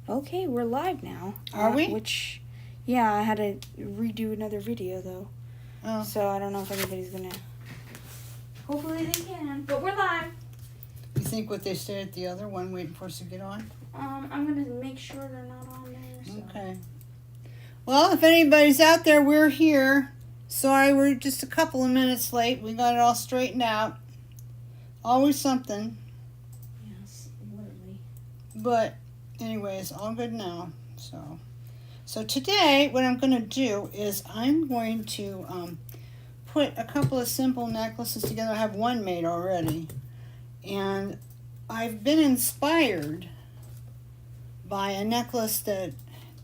Okay, we're live now. Are we? Which, yeah, I had to redo another video though. Oh. So I don't know if anybody's gonna. Hopefully they can, but we're live. You think what they said at the other one, waiting for us to get on? I'm gonna make sure they're not on there. So. Okay. Well, if anybody's out there, we're here. Sorry, we're just a couple of minutes late. We got it all straightened out. Always something. Yes, literally. But anyways, all good now. So today, what I'm going to do is I'm going to put a couple of simple necklaces together. I have one made already. And I've been inspired by a necklace that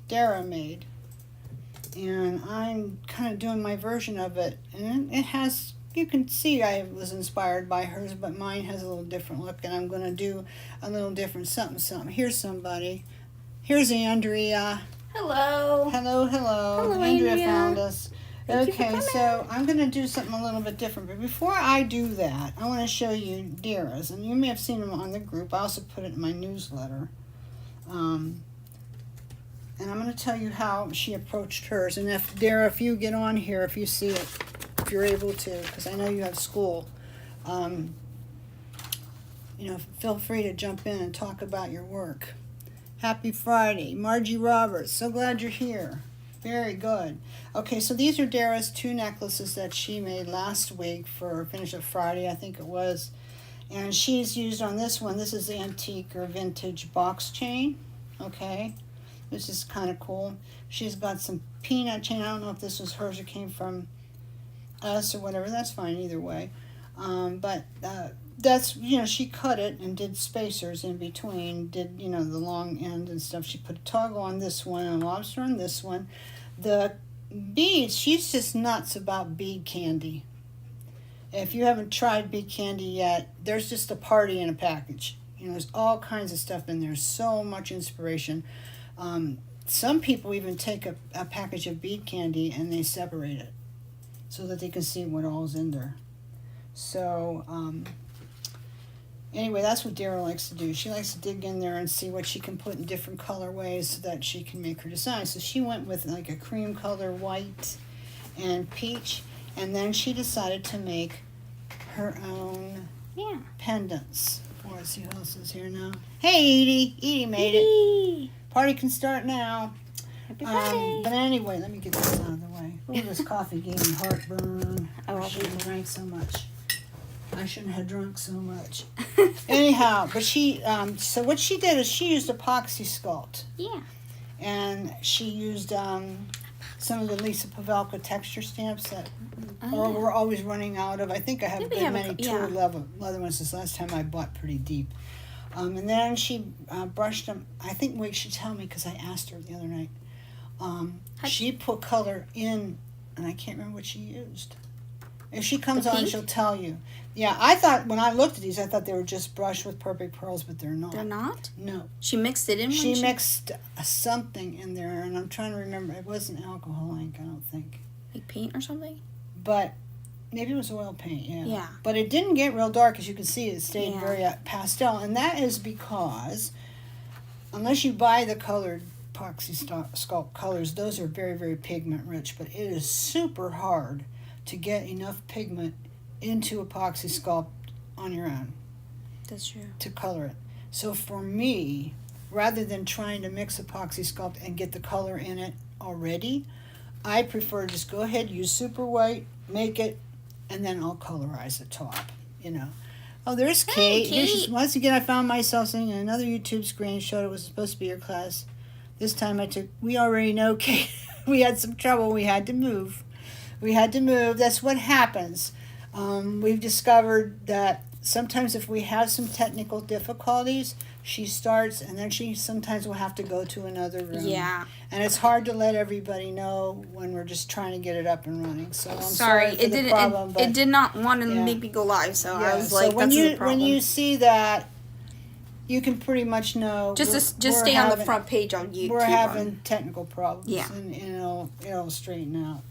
Dara made. And I'm kind of doing my version of it. And it has, you can see I was inspired by hers, but mine has a little different look. And I'm going to do a little different something. Here's somebody. Here's Andrea. Hello. Hello. Hello, Andrea Andrea. found us. Thank you for Okay, coming. so I'm going to do something a little bit different. But before I do that, I want to show you Dara's. And you may have seen them on the group. I also put it in my newsletter. And I'm going to tell you how she approached hers. And if, Dara, if you get on here, if you see it, if you're able to, because I know you have school, feel free to jump in and talk about your work. Happy Friday. Margie Roberts, so glad you're here. Very good. Okay, so these are Dara's two necklaces that she made last week for Finish Up Friday, I think it was. And she's used on this one, this is the antique or vintage box chain. Okay, this is kind of cool. She's got some peanut chain. I don't know if this was hers or came from us or whatever. That's fine either way. But that's, she cut it and did spacers in between, did, the long end and stuff. She put a toggle on this one and a lobster on this one. The beads, she's just nuts about bead candy. If you haven't tried bead candy yet, there's just a party in a package. There's all kinds of stuff in there, so much inspiration. Some people even take a package of bead candy and they separate it so that they can see what all's in there. So, anyway, that's what Dara likes to do. She likes to dig in there and see what she can put in different colorways so that she can make her design. So she went with like a cream color, white, and peach. And then she decided to make her own pendants. Let's see who else is here now. Hey, Edie. Edie made it. Party can start now. Happy Friday. But anyway, let me get this out of the way. Oh, this coffee gave me heartburn. I shouldn't have drank so much. I shouldn't have drunk so much. Anyhow, but she, so what she did is she used Apoxie Sculpt. Yeah. And she used some of the Lisa Pavelka texture stamps that we're always running out of. I think I have many tool leather ones. This last time I bought pretty deep. And then she brushed them. I think Wig should tell me because I asked her the other night. She put color in, and I can't remember what she used. If she comes on, she'll tell you. Yeah, I thought, when I looked at these, I thought they were just brushed with perfect pearls, but they're not. They're not? No. She mixed it in? She mixed something in there, and I'm trying to remember. It wasn't alcohol ink, I don't think. Like paint or something? But maybe it was oil paint, yeah. Yeah. But it didn't get real dark, as you can see. It stayed very pastel, and that is because unless you buy the colored Epoxy Sculpt colors, those are very, very pigment rich, but it is super hard to get enough pigment into Epoxy Sculpt on your own. That's true. To color it. So for me, rather than trying to mix Epoxy Sculpt and get the color in it already, I prefer just go ahead, use super white, make it, and then I'll colorize the top, Oh, there's Kate. Hey, Kate. Once again, I found myself seeing another YouTube screen showed it was supposed to be your class. This time we already know, Kate, we had some trouble. We had to move. That's what happens. We've discovered that sometimes if we have some technical difficulties, she starts and then she sometimes will have to go to another room. Yeah. And it's hard to let everybody know when we're just trying to get it up and running. So I'm sorry for the problem. It did not want to make me go live, so I was like, so that's the problem. When you see that, you can pretty much know. Just stay on the front page on YouTube. We're having technical problems. Yeah. And it'll straighten out.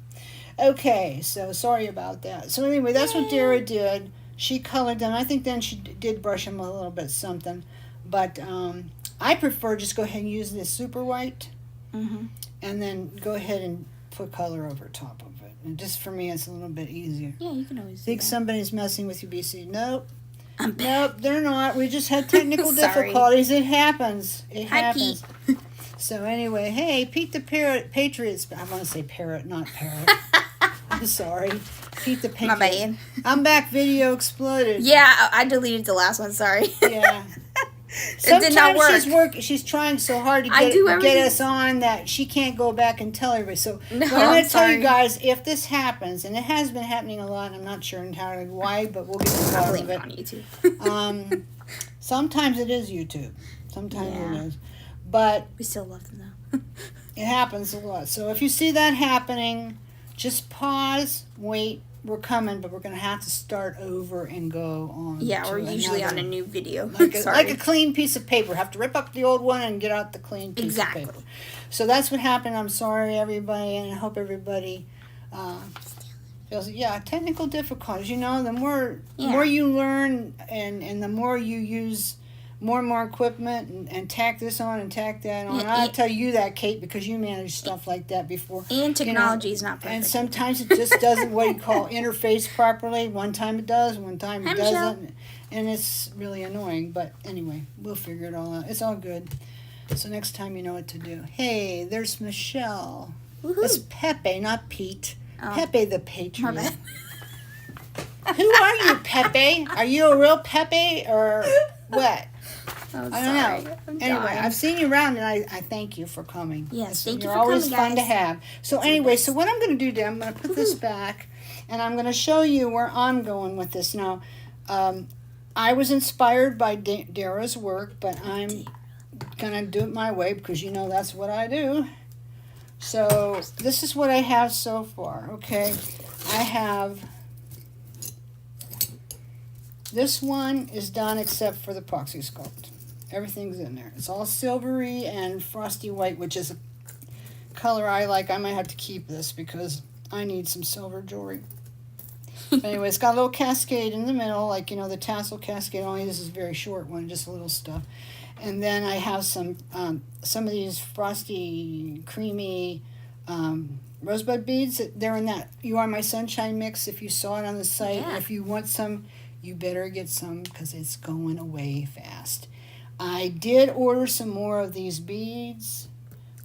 Okay, so sorry about that. So anyway, that's what Dara did. She colored them. I think then she did brush them a little bit something. But I prefer just go ahead and use this super white, Mm-hmm. and then go ahead and put color over top of it. And just for me, it's a little bit easier. Yeah, you can always Think do that. somebody's messing with you, BC? Nope. I'm back. Nope, they're not. We just had technical Sorry. difficulties. It happens. It Hi, happens. Pete. So anyway, hey, Pete the Patriots. I want to say parrot, not parrot. I'm sorry. Pete the Patriots. My bad. I'm back. Video exploded. Yeah, I deleted the last one. Sorry. Yeah. It did not work. She's trying so hard to I do get everything. us on that she can't go back and tell everybody. So No, what I'm going I'm to tell you sorry. guys, if this happens, and it has been happening a lot, and I'm not sure entirely why, but we'll get to the I bottom blame of it it. on YouTube. Sometimes it is YouTube. Sometimes Yeah. it is. But We still love them though. it happens a lot. So if you see that happening, just pause, wait. We're coming, but we're going to have to start over and go on. Yeah, to we're usually on another- a new video. like a, Sorry. like a clean piece of paper. Have to rip up the old one and get out the clean piece Exactly. of paper. So that's what happened. I'm sorry, everybody, and I hope everybody feels. Yeah, technical difficulties. You know, the more you learn, and the more you use more and more equipment, and tack this on and tack that on. Yeah, I'll tell you that, Kate, because you managed stuff like that before. And technology is not perfect. And sometimes it just doesn't what you call interface properly. One time it does, one time it Hi, doesn't. Michelle. And it's really annoying. But anyway, we'll figure it all out. It's all good. So next time you know what to do. Hey, there's Michelle. Woohoo. That's Pepe, not Pete. Oh. Pepe the My Patriot. bad. Who are you, Pepe? Are you a real Pepe or what? Oh, I don't sorry. know. I'm Anyway, dying. I've seen you around, and I thank you for coming. Yes, thank you You're for always coming, fun to guys. have. So anyway, so what I'm going to do, Dan, I'm going to put this back, and I'm going to show you where I'm going with this. Now, I was inspired by Dara's work, but I'm going to do it my way because you know that's what I do. So this is what I have so far, okay? I have... This one is done except for the Apoxie Sculpt. Everything's in there. It's all silvery and frosty white, which is a color I like. I might have to keep this because I need some silver jewelry. But anyway, it's got a little cascade in the middle, like, you know, the tassel cascade. Only this is a very short one, just a little stuff. And then I have some of these frosty, creamy rosebud beads. They're in that You Are My Sunshine mix. If you saw it on the site, Yeah. if you want some, you better get some because it's going away fast. I did order some more of these beads,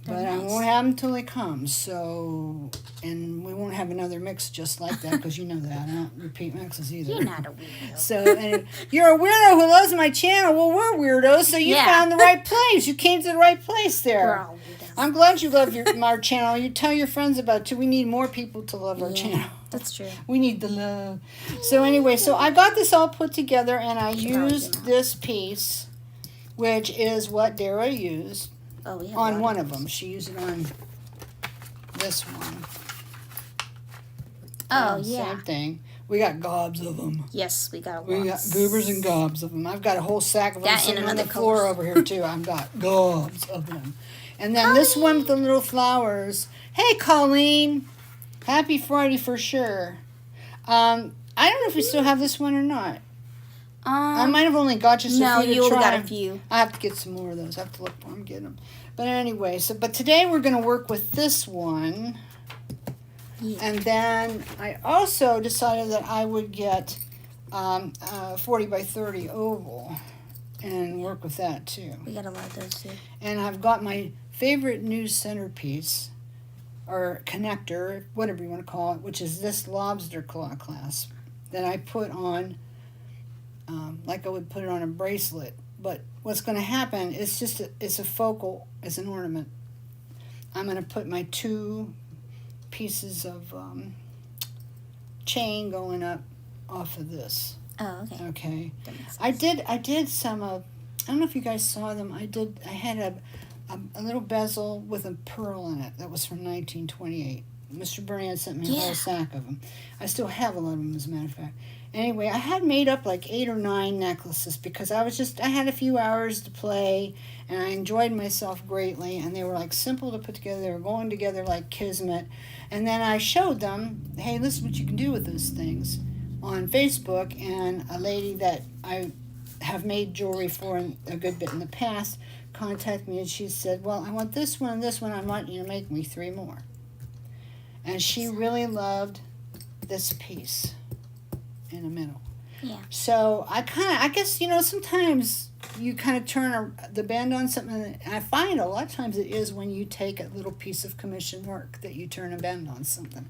but They're I nice. won't have them till they come. So, and we won't have another mix just like that because you know that. I don't repeat mixes either. You're not a weirdo. So, and you're a weirdo who loves my channel. Well, we're weirdos, so you Yeah. found the right place. You came to the right place We're there. all weirdos. I'm glad you love our channel. You tell your friends about it too. We need more people to love our channel. That's true. We need the love. So anyway, so I got this all put together, and I Should probably do used that. this piece, which is what Dara used Oh, we have on a lot one of them. She used it on this one. Oh, Same yeah. thing. We got gobs of them. Yes, we got We got lots. goobers and gobs of them. I've got a whole sack of them That and sitting on another the floor colors. over here too. I've got gobs of them. And then this one with the little flowers. Hey, Colleen. Happy Friday for sure. I don't know if we still have this one or not. I might have only got just a No, few to you only try. got a few. I have to get some more of those. I have to look for them, get them. But anyway, but today we're going to work with this one. Yeah. And then I also decided that I would get a 40 by 30 oval and work with that too. We got a lot of those too. And I've got my favorite new centerpiece or connector, whatever you want to call it, which is this lobster claw clasp that I put on like I would put it on a bracelet. But what's going to happen is it's a focal, it's an ornament. I'm going to put my two pieces of chain going up off of this. Oh, okay. Okay. That makes I did some of, I don't know if you guys saw them. I had a little bezel with a pearl in it that was from 1928. Mr. Burnett sent me a Yeah. whole sack of them. I still have a lot of them, as a matter of fact. Anyway, I had made up like 8 or 9 necklaces because I had a few hours to play and I enjoyed myself greatly, and they were like simple to put together. They were going together like kismet. And then I showed them, hey, this is what you can do with those things on Facebook, and a lady that I have made jewelry for a good bit in the past contacted me and she said, well, I want this one and this one. I want you to make me 3 more. And she really loved this piece in the middle. Yeah. So I guess, you know, sometimes you kind of turn the bend on something, and I find a lot of times it is when you take a little piece of commission work that you turn a bend on something.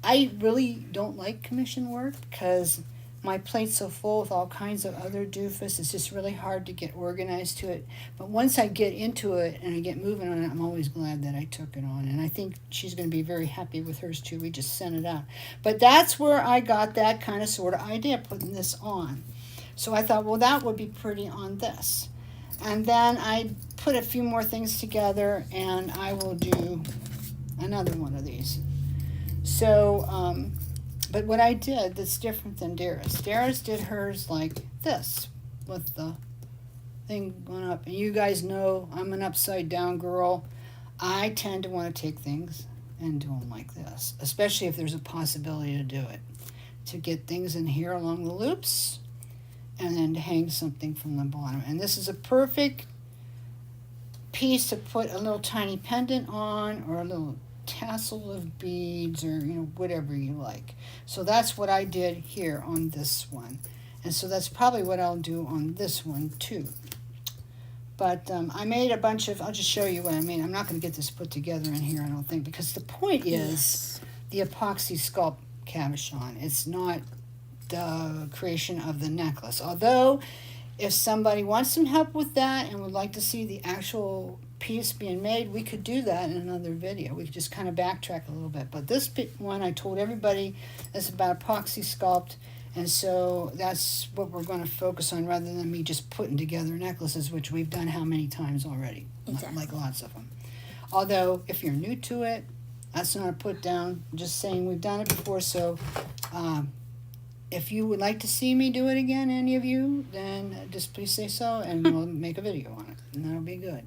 I really don't like commission work because my plate's so full with all kinds of other doofus. It's just really hard to get organized to it. But once I get into it and I get moving on it, I'm always glad that I took it on. And I think she's going to be very happy with hers too. We just sent it out. But that's where I got that kind of sort of idea, putting this on. So I thought, well, that would be pretty on this. And then I put a few more things together, and I will do another one of these. So, but what I did that's different than Dara's. Dara's did hers like this, with the thing going up. And you guys know I'm an upside down girl. I tend to want to take things and do them like this, especially if there's a possibility to do it. To get things in here along the loops, and then to hang something from the bottom. And this is a perfect piece to put a little tiny pendant on, or a little tassel of beads, or you know, whatever you like. So that's what I did here on this one, and so that's probably what I'll do on this one too. But I made a bunch of, I'll just show you what I made. I'm not going to get this put together in here, I don't think, because the point is the Apoxie Sculpt cabochon. It's not the creation of the necklace, although if somebody wants some help with that and would like to see the actual piece being made, we could do that in another video. We could just kind of backtrack a little bit. But this one, I told everybody, is about Apoxie Sculpt, and so that's what we're going to focus on, rather than me just putting together necklaces, which we've done how many times already? Exactly. Like lots of them. Although, if you're new to it, that's not a put down. I'm just saying we've done it before, so if you would like to see me do it again, any of you, then just please say so, and we'll make a video on it, and that'll be good.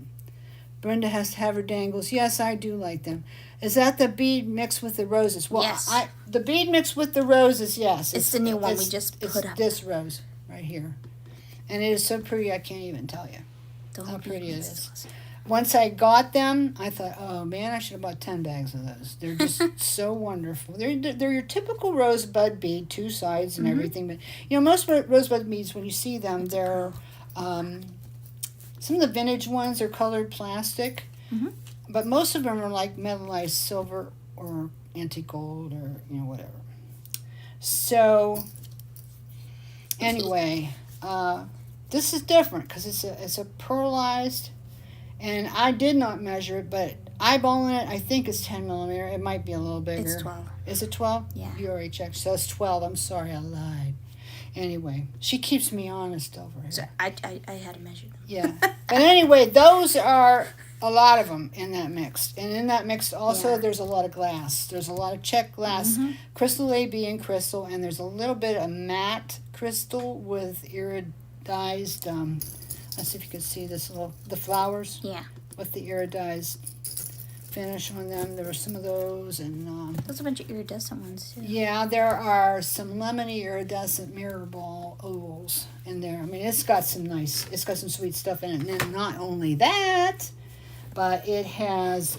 Brenda has to have her dangles. Yes, I do like them. Is that the bead mixed with the roses? Well, Yes. The bead mixed with the roses, yes. It's the new one we just put up. This rose right here. And it is so pretty, I can't even tell you Don't how be pretty it racist. is. Once I got them, I thought, oh man, I should have bought 10 bags of those. They're just so wonderful. They're your typical rosebud bead, 2 sides and everything. But you know, most rosebud beads, when you see them, they're some of the vintage ones are colored plastic, but most of them are like metallized silver or antique gold, or you know, whatever. So anyway, this is different because it's a pearlized. And I did not measure it, but eyeballing it, I think it's 10 millimeter. It might be a little bigger. It's 12. Is it 12? Yeah. You already checked. So it's 12. I'm sorry, I lied. Anyway, she keeps me honest over here. So I had to measure them. Yeah. But anyway, those are a lot of them in that mix. And in that mix also, there's a lot of glass. There's a lot of check glass, crystal AB and crystal, and there's a little bit of matte crystal with iridized, let's see if you can see this the flowers. Yeah. With the iridized finish on them. There were some of those, and There's a bunch of iridescent ones too. yeah, there are some lemony iridescent mirror ball ovals in there. I mean, it's got some sweet stuff in it. And then not only that, but it has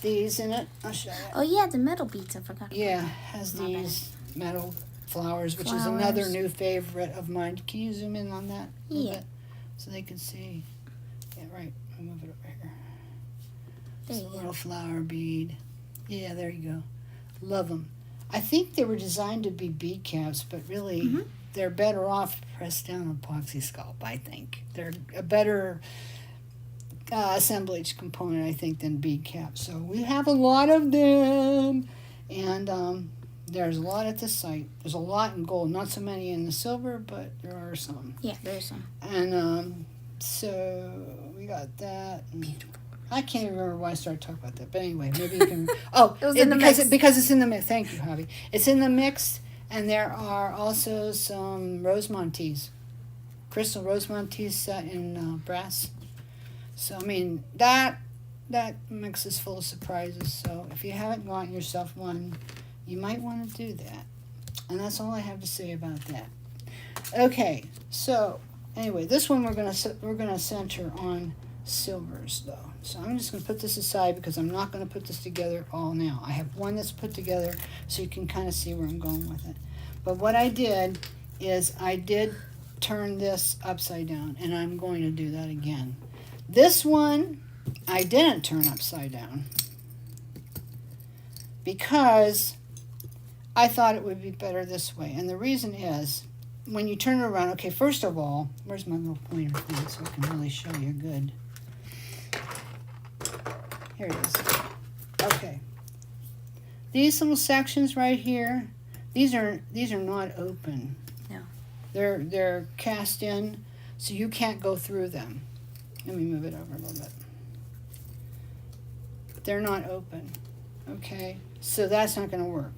these in it. I'll show you. Oh yeah, the metal beads. I forgot. Yeah, has My bad. these metal flowers, which is another new favorite of mine. Can you zoom in on that a little bit so they can see? Yeah, right. I'll move it over here. It's a little flower bead. Yeah, there you go. Love them. I think they were designed to be bead caps, but really they're better off pressed down Epoxy Sculpt, I think. They're a better assemblage component, I think, than bead caps. So we have a lot of them, and there's a lot at this site. There's a lot in gold, not so many in the silver, but there are some. Yeah, there's some. And so we got that. Beautiful. I can't even remember why I started talking about that, but anyway, maybe you can. Oh, It was in the mix. Because it's in the mix. Thank you, Javi. It's in the mix, and there are also some Rosemontes, crystal Rosemontes set in brass. So I mean that mix is full of surprises. So if you haven't gotten yourself one, you might want to do that. And that's all I have to say about that. Okay, so Anyway, this one we're gonna center on silvers though. So I'm just gonna put this aside because I'm not gonna put this together all now. I have one that's put together so you can kind of see where I'm going with it. But what I did is I did turn this upside down, and I'm going to do that again. This one I didn't turn upside down because I thought it would be better this way. And the reason is, when you turn it around, okay, first of all, where's my little pointer thing so I can really show you good? Here it is. Okay. These little sections right here, these are not open. No. They're cast in, so you can't go through them. Let me move it over a little bit. They're not open. Okay? So that's not going to work.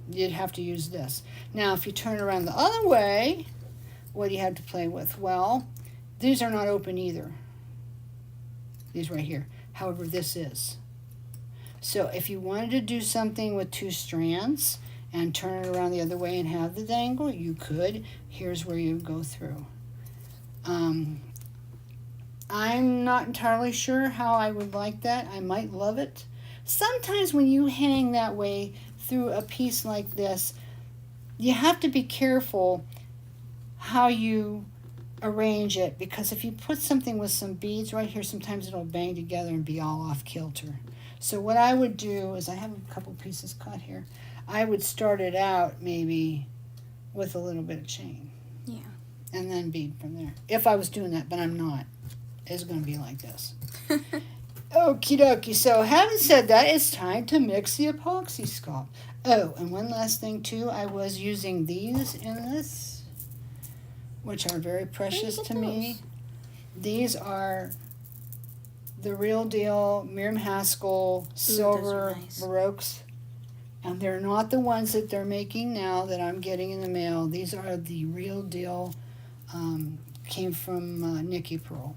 You'd have to use this. Now, if you turn around the other way, what do you have to play with? Well, these are not open either. These right here. However, this is. So if you wanted to do something with two strands and turn it around the other way and have the dangle, you could. Here's where you go through. I'm not entirely sure how I would like that. I might love it. Sometimes when you hang that way through a piece like this, you have to be careful how you arrange it, because if you put something with some beads right here, sometimes it'll bang together and be all off kilter. So what I would do is, I have a couple pieces cut here, I would start it out maybe with a little bit of chain. Yeah. And then bead from there. If I was doing that, but I'm not. It's going to be like this. Okie dokie. So having said that, it's time to mix the Apoxie Sculpt. Oh, and one last thing too. I was using these in this, which are very precious to me. These are the real deal Miriam Haskell silver nice. Baroques. And they're not the ones that they're making now that I'm getting in the mail. These are the real deal, came from Nikki Pearl.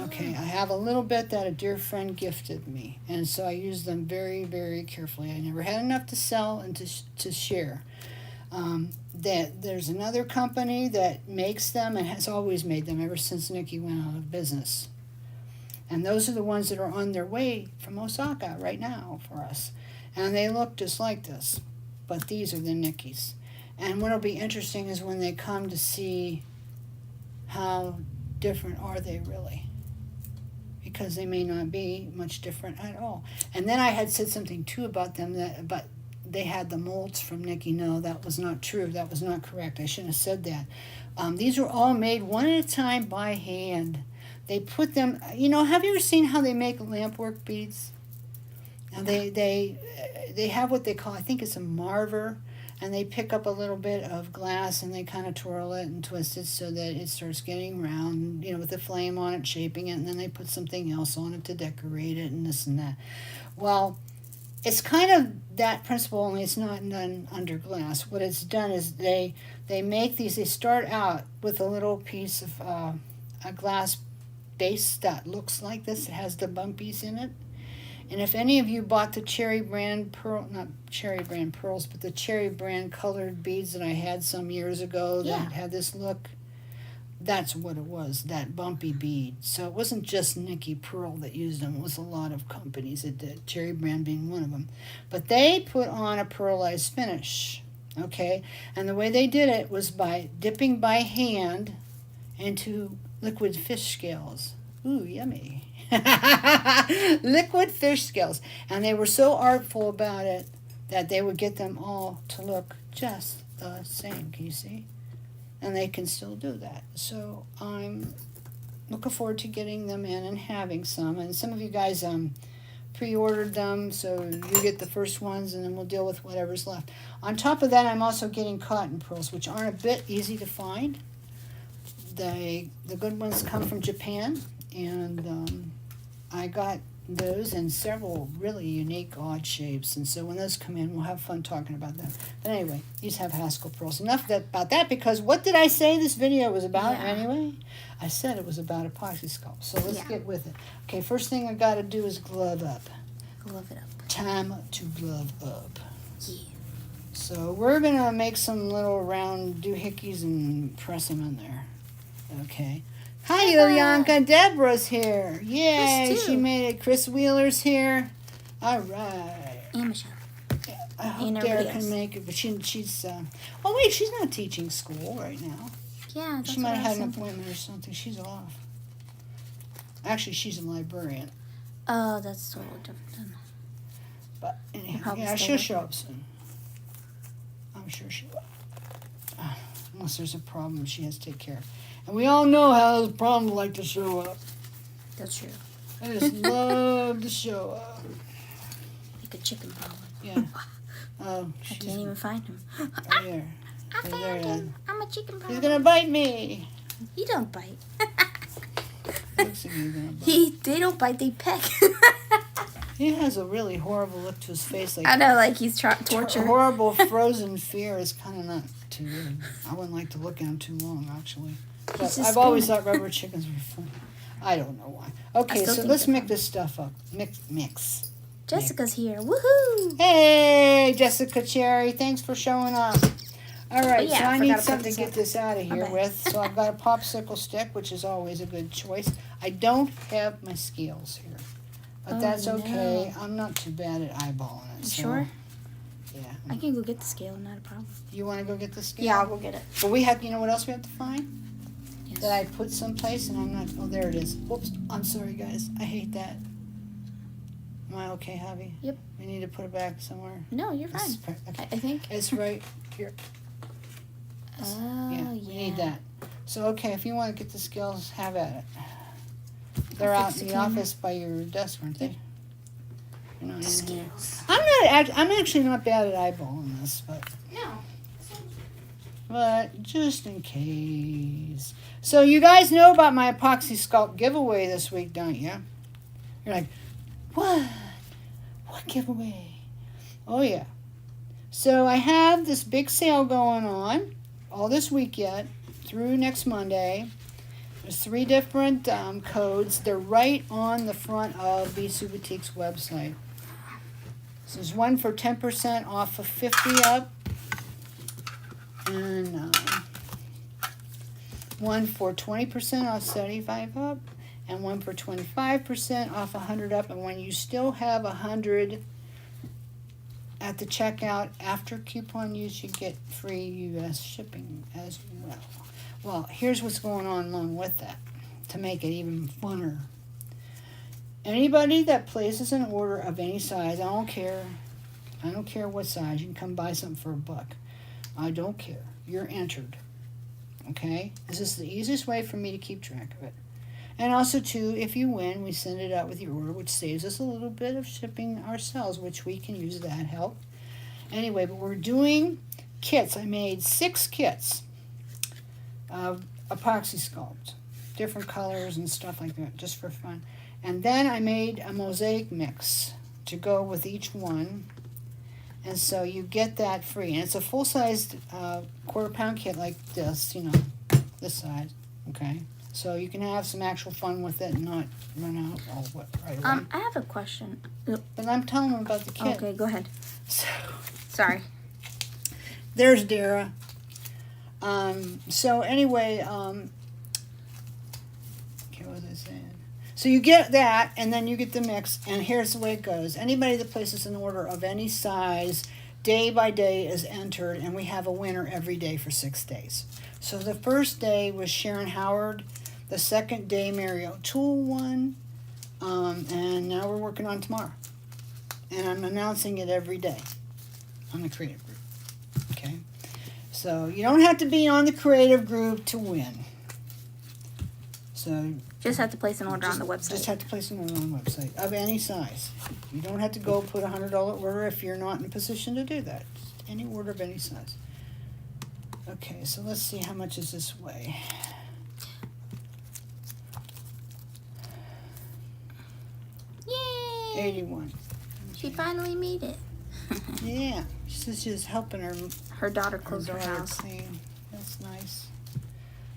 Okay, I have a little bit that a dear friend gifted me, and so I use them very, very carefully. I never had enough to sell and to share. There's another company that makes them and has always made them ever since Nikki went out of business. And those are the ones that are on their way from Osaka right now for us. And they look just like this, but these are the Nikki's. And what'll be interesting is when they come to see how different are they really, because they may not be much different at all. And then I had said something too about them, but they had the molds from Nikki. No, that was not true. That was not correct. I shouldn't have said that. These were all made one at a time by hand. They put them, have you ever seen how they make lampwork beads? And they have what they call, I think it's a marver, and they pick up a little bit of glass and they kind of twirl it and twist it so that it starts getting round, with the flame on it, shaping it, and then they put something else on it to decorate it and this and that. Well, it's kind of that principle, only it's not done under glass. What it's done is they make these, they start out with a little piece of a glass base that looks like this. It has the bumpies in it. And if any of you bought the cherry brand pearl, not cherry brand pearls, but the cherry brand colored beads that I had some years ago that had this look, that's what it was, that bumpy bead. So it wasn't just Nikki Pearl that used them. It was a lot of companies that did, cherry brand being one of them. But they put on a pearlized finish, okay? And the way they did it was by dipping by hand into liquid fish scales. Ooh, yummy. Liquid fish scales. And they were so artful about it that they would get them all to look just the same. Can you see? And they can still do that. So I'm looking forward to getting them in and having some. And some of you guys pre-ordered them, so you get the first ones and then we'll deal with whatever's left. On top of that, I'm also getting cotton pearls, which aren't a bit easy to find. The good ones come from Japan, and I got those in several really unique odd shapes, and so when those come in, we'll have fun talking about them. But anyway, these have Haskell pearls. Enough about that, because what did I say this video was about anyway? I said it was about Epoxy Sculpt, so let's get with it. Okay, first thing I got to do is glove up. Glove it up. Time to glove up. Yeah. So we're going to make some little round doohickeys and press them in there. Okay. Hi, Ilyanka. Deborah's here. Yay, Chris, too. she made it. Chris Wheeler's here. All right. And Michelle. I hope And Dara everybody can else. make it, but she's. Oh wait, she's not teaching school right now. Yeah, that's She might what I have was had an thinking. appointment or something. She's off. Actually, she's a librarian. Oh, that's totally different then. But anyhow, probably yeah, still she'll working. show up soon. I'm sure she will. Unless there's a problem she has to take care of. And we all know how those problems like to show up. That's true. I just love to show up. Like a chicken problem. Yeah. Oh, I she's can't even find him. right there. I There found it is. him. I'm a chicken problem. He's gonna bite me. He don't bite. Looks like he's gonna bite. They don't bite, they peck. He has a really horrible look to his face, like I know, like he's tortured. horrible frozen fear is kind of not too good. I wouldn't like to look at him too long, actually. But just I've always screaming. thought rubber chickens were fun. I don't know why. Okay, still so think let's they're mix fun. this stuff up. Mix. Jessica's here. Woohoo! Hey, Jessica Cherry, thanks for showing up. All right, yeah, so I I forgot need to put something to this get up. this out of My here bad. with. So I've got a popsicle stick, which is always a good choice. I don't have my scales here, but Oh, that's okay. no. I'm not too bad at eyeballing it. You so, sure? Yeah. I can go get the scale, not a problem. You want to go get the scale? Yeah, I'll go get it. But we have, you know what else we have to find? Yes. That I put someplace and I'm not, oh, there it is. Whoops, I'm sorry, guys. I hate that. Am I okay, Javi? Yep. We need to put it back somewhere. No, you're This is fine. okay. I think. It's right here. Oh, Yeah, we need that. So, okay, if you want to get the scales, have at it. They're I'll out fix in the the camera. office by your desk, aren't they? They're not in here. Scales. I'm actually not bad at eyeballing this, No. but just in case. So you guys know about my Epoxy Sculpt giveaway this week, don't you? You're like, what? What giveaway? Oh, yeah. So I have this big sale going on all this week yet through next Monday. There's 3 different codes. They're right on the front of Bisou Boutique's website. So there's one for 10% off of 50 up, and one for 20% off 75 up, and one for 25% off 100 up. And when you still have 100 at the checkout after coupon use, you get free U.S. shipping as well. Well, here's what's going on along with that to make it even funner. Anybody that places an order of any size, I don't care what size, you can come buy something for $1. I don't care. You're entered. Okay? This is the easiest way for me to keep track of it. And also, too, if you win, we send it out with your order, which saves us a little bit of shipping ourselves, which we can use that help. Anyway, but we're doing kits. I made 6 kits of Apoxie Sculpt. Different colors and stuff like that, just for fun. And then I made a mosaic mix to go with each one. And so you get that free. And it's a full-sized quarter-pound kit like this, you know, this size, okay? So you can have some actual fun with it and not run out all right away. I have a question. But I'm telling them about the kit. Okay, go ahead. So Sorry. there's Dara. So anyway, okay, what was I saying? So you get that, and then you get the mix, and here's the way it goes. Anybody that places an order of any size, day by day is entered, and we have a winner every day for 6 days. So the first day was Sharon Howard. The second day, Mary O'Toole won. And now we're working on tomorrow. And I'm announcing it every day on the creative group. Okay? So you don't have to be on the creative group to win. So Just have to place an order on the website. just have to place an order on the website of any size. You don't have to go put a $100 order if you're not in a position to do that. Just any order of any size. Okay, so let's see how much is this weigh. Yay! 81. She finally made it. Yeah, she's just helping her Her daughter closed her daughter house. clean. That's nice.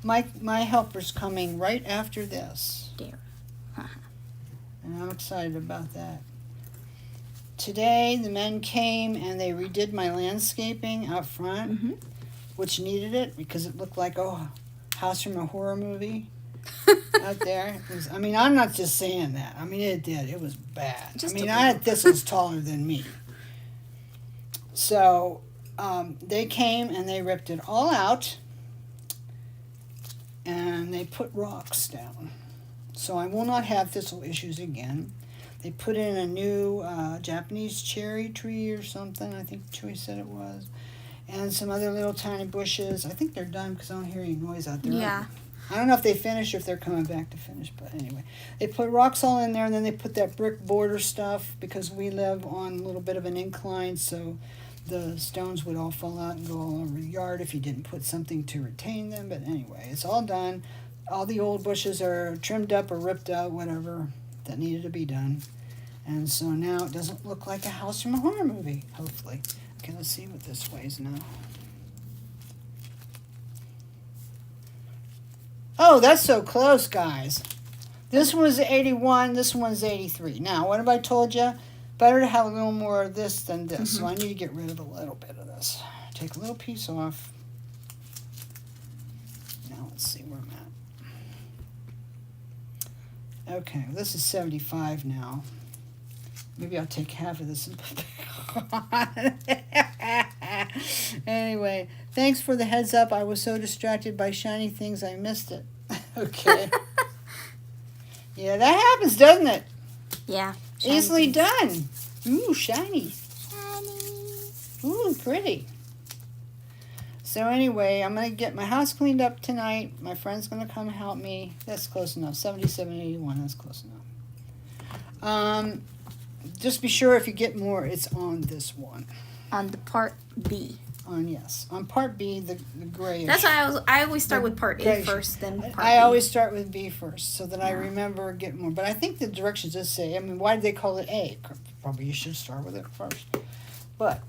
My helper's coming right after this, Dear. and I'm excited about that. Today, the men came and they redid my landscaping out front, Mm-hmm. which needed it because it looked like, oh, house from a horror movie out there. I mean, I'm not just saying that. I mean, it did. It was bad. Just I mean, a I had thistles taller than me. So they came and they ripped it all out, and they put rocks down. So I will not have thistle issues again. They put in a new Japanese cherry tree or something. I think Chewy said it was. And some other little tiny bushes. I think they're done because I don't hear any noise out there. Yeah. I don't know if they finished or if they're coming back to finish. But anyway, they put rocks all in there, and then they put that brick border stuff because we live on a little bit of an incline, so the stones would all fall out and go all over the yard if you didn't put something to retain them. But anyway, it's all done. All the old bushes are trimmed up or ripped out, whatever that needed to be done. And so now it doesn't look like a house from a horror movie, hopefully. Okay, let's see what this weighs now. Oh, that's so close, guys. This was 81, this one's 83. Now, what have I told you? Better to have a little more of this than this. So I need to get rid of a little bit of this. Take a little piece off. Now, let's see where I'm at. Okay, this is 75 now. Maybe I'll take half of this and put it on. Anyway, thanks for the heads up. I was so distracted by shiny things I missed it. Okay. Yeah, that happens, doesn't it? Yeah. Easily done. Ooh, shiny. Shiny. Ooh, pretty. So anyway, I'm going to get my house cleaned up tonight. My friend's going to come help me. That's close enough. 77, 81, that's close enough. Just be sure if you get more, it's on this one. On the part B. On part B, the grayish. That's why I always start with part A first, then part B. I always start with B first, so that I remember getting more. But I think the directions just say, I mean, why did they call it A? Probably you should start with it first. But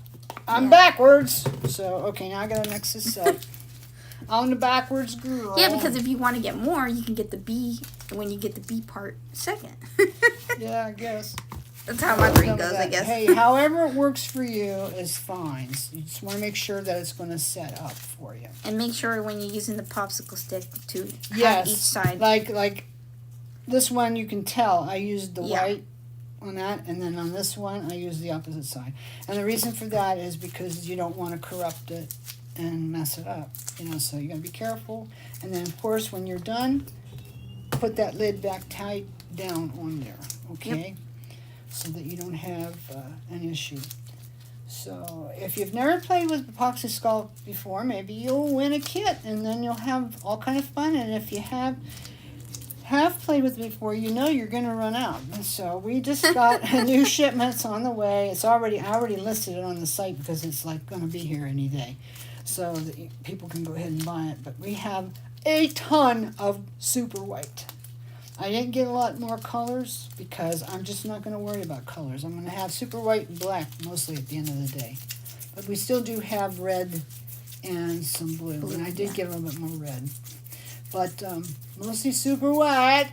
I'm backwards. So, okay, now I got to mix this up. I'm the backwards girl. Yeah, because if you want to get more, you can get the B when you get the B part second. Yeah, I guess. That's how my brain goes, I guess. Hey, however it works for you is fine. You just want to make sure that it's going to set up for you. And make sure when you're using the popsicle stick to yes, have each side. Like this one, you can tell I used the white on that, and then on this one, I used the opposite side. And the reason for that is because you don't want to corrupt it and mess it up. You know, so you got to be careful. And then, of course, when you're done, put that lid back tight down on there, okay? Yep. So that you don't have an issue. So if you've never played with Apoxie Sculpt before, maybe you'll win a kit, and then you'll have all kind of fun. And if you have played with it before, you know you're going to run out. And so we just got new shipments on the way. I already listed it on the site because it's like going to be here any day, so that people can go ahead and buy it. But we have a ton of super white. I didn't get a lot more colors because I'm just not going to worry about colors. I'm going to have super white and black mostly at the end of the day. But we still do have red and some blue. And I did get a little bit more red. But mostly super white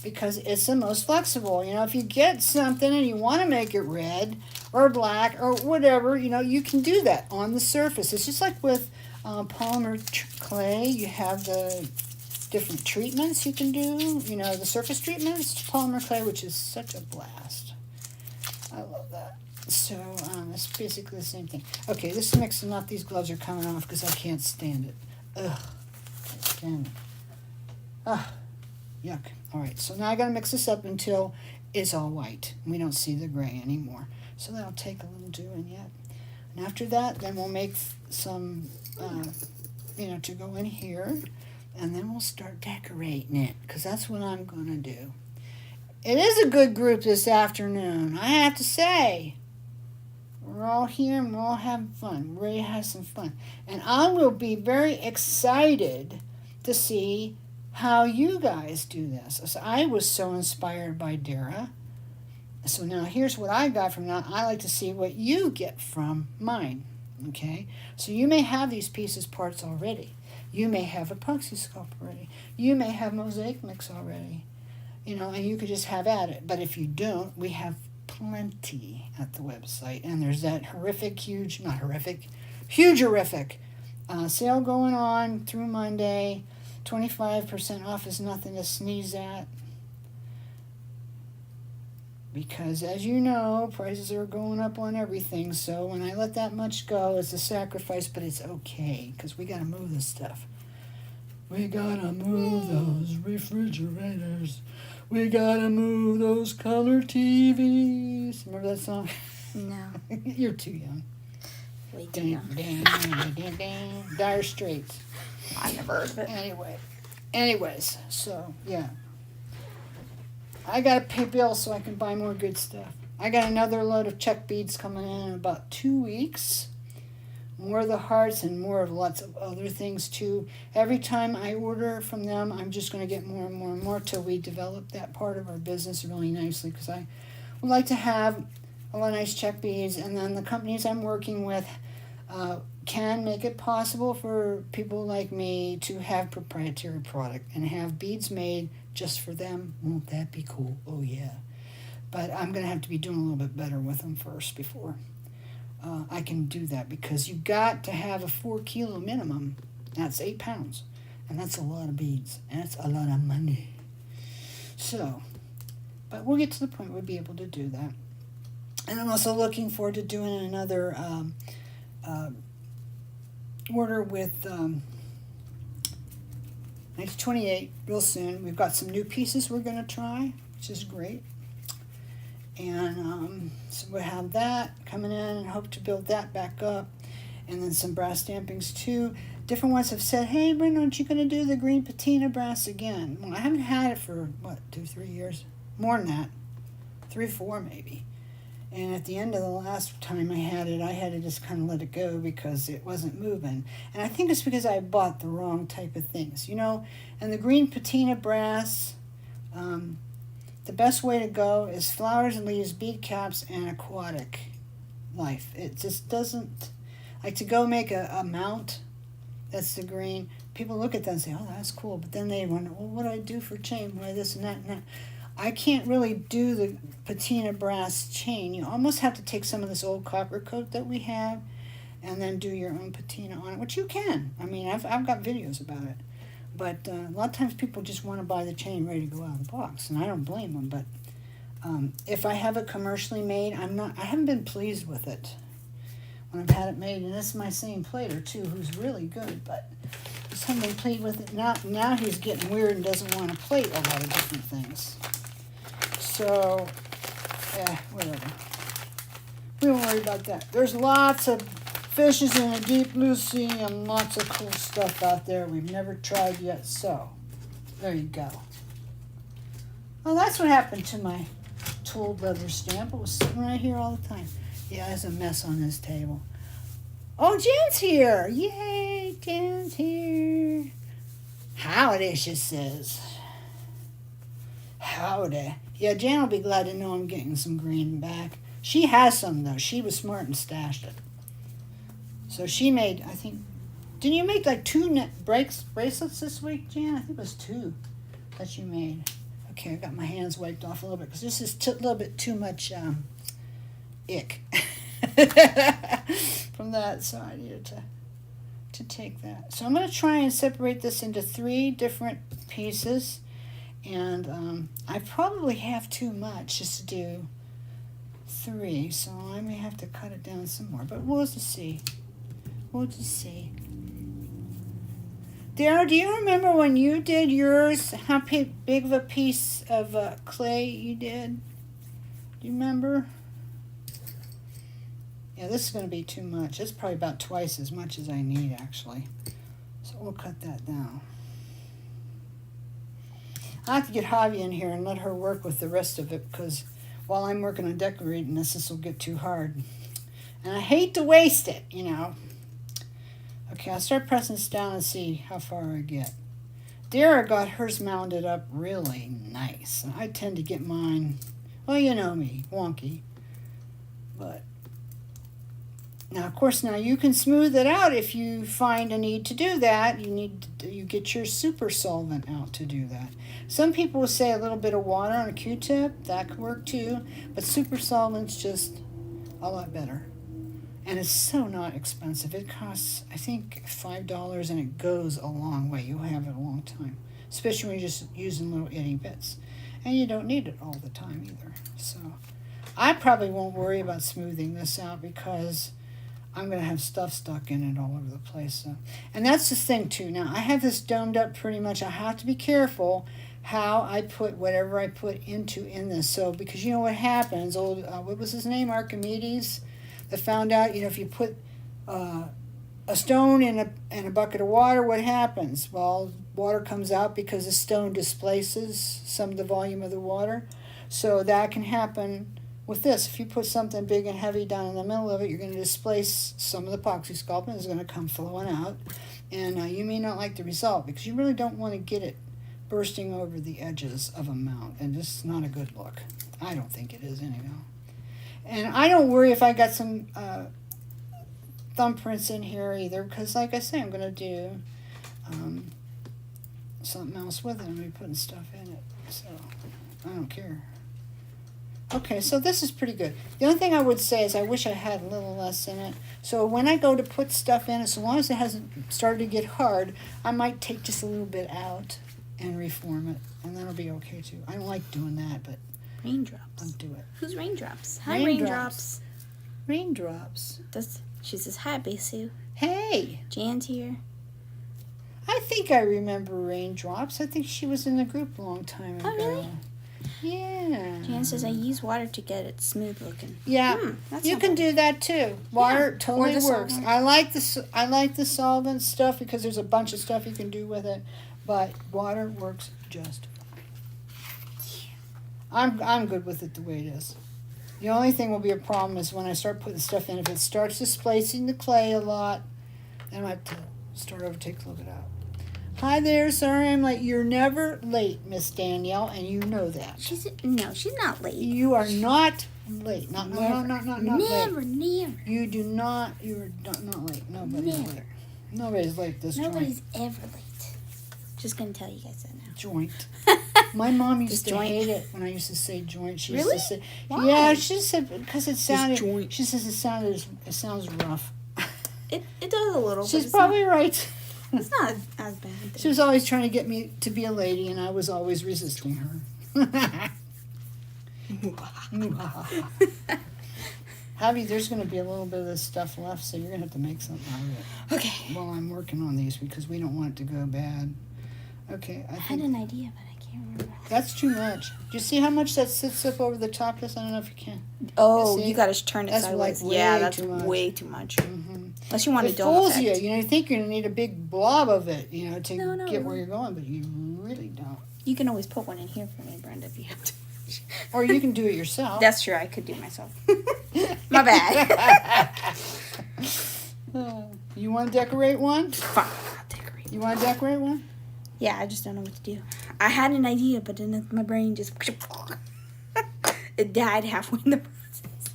because it's the most flexible. You know, if you get something and you want to make it red or black or whatever, you know, you can do that on the surface. It's just like with polymer clay. You have the different treatments you can do, you know, the surface treatments to polymer clay, which is such a blast. I love that. So it's basically the same thing. Okay, this is mixing up. These gloves are coming off because I can't stand it. Ugh, can't stand it. Ugh, yuck. All right, so now I got to mix this up until it's all white. We don't see the gray anymore. So that'll take a little doing yet. And after that, then we'll make some, you know, to go in here. And then we'll start decorating it, because that's what I'm going to do. It is a good group this afternoon, I have to say. We're all here and we're all having fun. We're ready to have some fun. And I will be very excited to see how you guys do this. So I was so inspired by Dara. So now here's what I got from that. I like to see what you get from mine. Okay? So you may have these pieces, parts already. You may have Apoxie Sculpt already. You may have Mosaic Mix already. You know, and you could just have at it. But if you don't, we have plenty at the website. And there's that huge sale going on through Monday. 25% off is nothing to sneeze at. Because as you know, prices are going up on everything. So when I let that much go, it's a sacrifice, but it's okay. Because we got to move this stuff. We got to move those refrigerators. We got to move those color TVs. Remember that song? No. You're too young. Way too young. Dire Straits. I never heard of it. Anyways, so yeah. I gotta pay bills so I can buy more good stuff. I got another load of check beads coming in about 2 weeks. More of the hearts and more of lots of other things too. Every time I order from them, I'm just going to get more and more and more till we develop that part of our business really nicely, because I would like to have a lot of nice check beads, and then the companies I'm working with can make it possible for people like me to have proprietary product and have beads made just for them. Won't that be cool? Oh yeah. But I'm going to have to be doing a little bit better with them first before I can do that, because you got to have a 4 kilo minimum. That's 8 pounds, and that's a lot of beads, and that's a lot of money. So, but we'll get to the point we'll be able to do that. And I'm also looking forward to doing another order with 1928 real soon. We've got some new pieces we're going to try, which is great. And so we'll have that coming in and hope to build that back up. And then some brass stampings too. Different ones have said, hey, Brenda, aren't you going to do the green patina brass again? Well, I haven't had it for, 2-3 years? More than that. 3-4 maybe. And at the end of the last time I had to just kind of let it go because it wasn't moving. And I think it's because I bought the wrong type of things, And the green patina brass, the best way to go is flowers and leaves, bead caps, and aquatic life. It just doesn't, like to go make a mount, that's the green. People look at that and say, oh, that's cool. But then they wonder, well, what do I do for chain? Why this and that and that? I can't really do the patina brass chain. You almost have to take some of this old copper coat that we have and then do your own patina on it, which you can. I mean, I've got videos about it. But a lot of times people just want to buy the chain ready to go out of the box, and I don't blame them. But if I have it commercially made, I haven't been pleased with it when I've had it made. And this is my same plater too, who's really good, but just haven't been pleased with it. Now he's getting weird and doesn't want to plate a lot of different things. So, whatever. We won't worry about that. There's lots of fishes in the deep blue sea and lots of cool stuff out there we've never tried yet. So, there you go. Oh, that's what happened to my tooled leather stamp. It was sitting right here all the time. Yeah, there's a mess on this table. Oh, Jan's here. Yay, Jan's here. Howdy, she says. Howdy. Yeah, Jan will be glad to know I'm getting some green back. She has some, though. She was smart and stashed it. So she made, I think, didn't you make like 2 bracelets this week, Jan? I think it was 2 that you made. Okay, I got my hands wiped off a little bit because this is a little bit too much ick from that, so I needed to take that. So I'm going to try and separate this into 3 different pieces. And I probably have too much just to do 3, so I may have to cut it down some more. But we'll just see. We'll just see. Dara, do you remember when you did yours, how big of a piece of clay you did? Do you remember? Yeah, this is going to be too much. It's probably about twice as much as I need, actually. So we'll cut that down. I have to get Javi in here and let her work with the rest of it, because while I'm working on decorating this will get too hard. And I hate to waste it, Okay, I'll start pressing this down and see how far I get. Dara got hers mounted up really nice. And I tend to get mine, well, you know me, wonky. But now, of course, you can smooth it out if you find a need to do that. You get your super solvent out to do that. Some people will say a little bit of water on a Q-tip. That could work too. But super solvent's just a lot better. And it's so not expensive. It costs, I think, $5, and it goes a long way. You'll have it a long time, especially when you're just using little itty bits. And you don't need it all the time either. So I probably won't worry about smoothing this out because I'm going to have stuff stuck in it all over the place. So. And that's the thing, too. Now, I have this domed up pretty much. I have to be careful how I put whatever I put in this. So, because you know what happens, what was his name, Archimedes? They found out, if you put a stone in a bucket of water, what happens? Well, water comes out because the stone displaces some of the volume of the water. So that can happen with this. If you put something big and heavy down in the middle of it, you're going to displace some of the Epoxy Sculpt, and it's going to come flowing out. And you may not like the result because you really don't want to get it bursting over the edges of a mount. And this is not a good look. I don't think it is anyhow. And I don't worry if I got some thumbprints in here either, because like I say, I'm going to do something else with it. I'm going to be putting stuff in it, so I don't care. Okay, so this is pretty good. The only thing I would say is I wish I had a little less in it. So when I go to put stuff in, as long as it hasn't started to get hard, I might take just a little bit out and reform it, and that'll be okay too. I don't like doing that, but Raindrops. I'll do it. Who's Raindrops? Hi, Raindrops. Raindrops. She says, hi, Besu. Hey! Jan's here. I think I remember Raindrops. I think she was in the group a long time ago. Oh, really? Yeah. Jan says, I use water to get it smooth looking. Yeah, you can do that too. Water totally works. Solvent. I like the solvent stuff because there's a bunch of stuff you can do with it, but water works just fine. I'm good with it the way it is. The only thing will be a problem is when I start putting stuff in. If it starts displacing the clay a lot, then I have to start over, take a look at it out. Hi there, sorry I'm late. You're never late, Miss Danielle, and you know that. She's not late. You are not late. Not Never. late. You do not. You're not late. Nobody's late. Nobody's late this Nobody's ever late. Just gonna tell you guys that now. joint. My mom used to joint. hate it when I used to say joint. She Really? used to say, Why? yeah, she said because it sounded. joint. She says it sounds rough. It does a little. She's but probably right. it's not as bad. She was always trying to get me to be a lady, and I was always resisting her. Javi, there's going to be a little bit of this stuff left, so you're going to have to make something out of it. Okay. While I'm working on these, because we don't want it to go bad. Okay, I had an idea, but I can't remember. that's too much. Do you see how much that sits up over the top of this? I don't know if you can. Oh, See? you gotta turn it That's sideways. like Yeah, way that's too much. way too much. Mm-hmm. Unless you want a It dome fools effect. you. You think you're going to need a big blob of it, to No, get where you're going, but you really don't. You can always put one in here for me, Brenda, if you have to. Or you can do it yourself. That's true. I could do myself. My bad. You want to decorate one? Fine. I'll decorate. You want to decorate one? Yeah, I just don't know what to do. I had an idea, but then my brain just it died halfway in the process.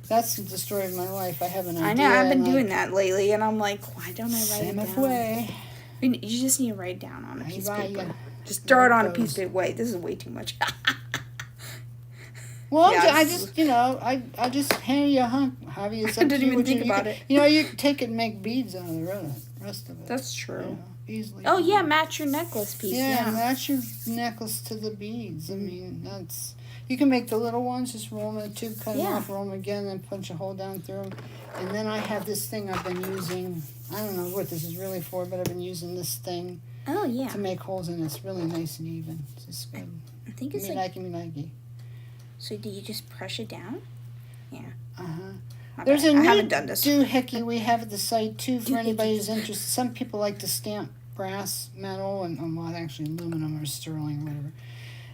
That's the story of my life. I have an idea. I know. I've been and doing that lately, and I'm like, why don't I write it Same down? way. You just need to write it down on a I piece of write, paper. yeah. Just throw it There on it a piece goes. of paper. Wait, this is way too much. Well, Yeah, I this just, I just hand you a hunk. Javi, it's I up to didn't you even what think you about can, it. You can take it and make beads out of the rest of it. That's true. Easily. Oh yeah, match your necklace piece. Yeah, Yeah. match your necklace to the beads. I mean, that's... You can make the little ones, just roll them in a tube, cut them Yeah. off, roll them again, then punch a hole down through them. And then I have this thing I've been using. I don't know what this is really for, but I've been using this thing Oh yeah. to make holes in it. It's really nice and even. It's just good. I think it's Me like. likey. So do you just press it down? Yeah. Uh-huh. My There's bad. a I haven't new done this. doohickey we have at the site, too, for Doohickey. anybody who's interested. Some people like to stamp brass, metal, and well, actually aluminum or sterling or whatever.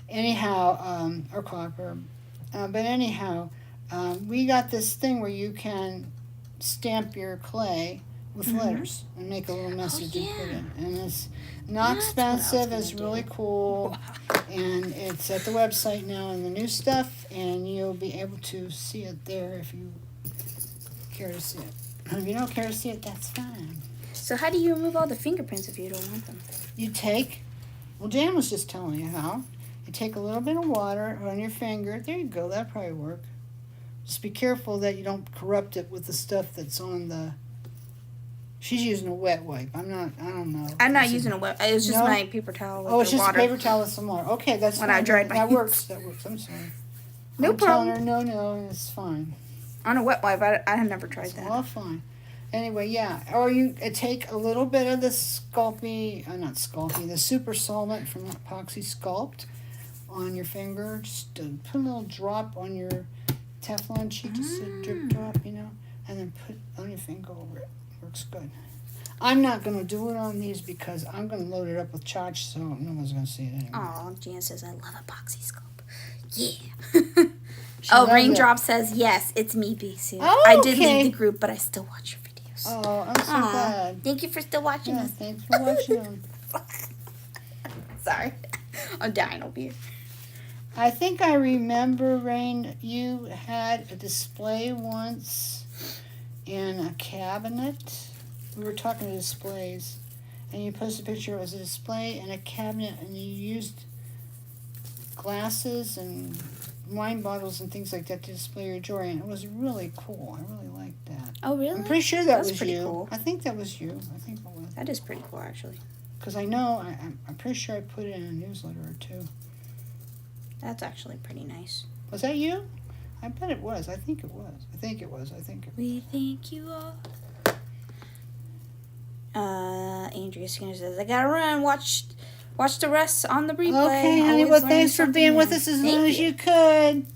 Anyhow, or copper. But anyhow, we got this thing where you can stamp your clay with letters and make a little message and put yeah. in. And it's not That's what I was expensive. gonna It's do. really cool. And it's at the website now in the new stuff, and you'll be able to see it there if you care to see it. If you don't care to see it, that's fine. So how do you remove all the fingerprints if you don't want them? You take, well, Jan was just telling you how. You take a little bit of water on your finger. There you go. That'd probably work. Just be careful that you don't corrupt it with the stuff that's on the... She's using a wet wipe. I don't know. I'm not using a wet. It was just No? my paper towel. With Oh, it's the just water. a paper towel with some water. Okay, that's When fine. I dried my That hands. works. That works. I'm sorry. No I'm problem. telling her, no, it's fine. On a wet wipe, I have never tried It's that. all fine. Anyway, yeah. Or you take a little bit of the the super solvent from Apoxie Sculpt on your finger. Just put a little drop on your Teflon sheet, just a drip drop, and then put on your finger over it. Works good. I'm not going to do it on these because I'm going to load it up with charge, so no one's going to see it anyway. Aw, Jan says, I love Epoxy Sculpt. Yeah. She Oh, loves Raindrop says, yes, it's me, Big Sue. Oh, I did okay. leave the group, but I still watch your videos. Oh, I'm so Aw, glad. thank you for still watching Yeah, us. thanks for watching them. Sorry. I'm dying over here. I think I remember, Rain, you had a display once in a cabinet. We were talking to displays, and you posted a picture. It was a display in a cabinet, and you used glasses and wine bottles and things like that to display your jewelry, and it was really cool. I really liked that. Oh, really? I'm pretty sure that That's was pretty you. cool. I think that was you. I think it was. That is pretty cool, actually. Because I know, I'm pretty sure I put it in a newsletter or two. That's actually pretty nice. Was that you? I bet it was. I think it was. I think it was. We think you are. Andrea Skinner says, I gotta run. Watch the rest on the replay. Okay, honey. Always Well, learning thanks for something being with new. us as Thank long as you could.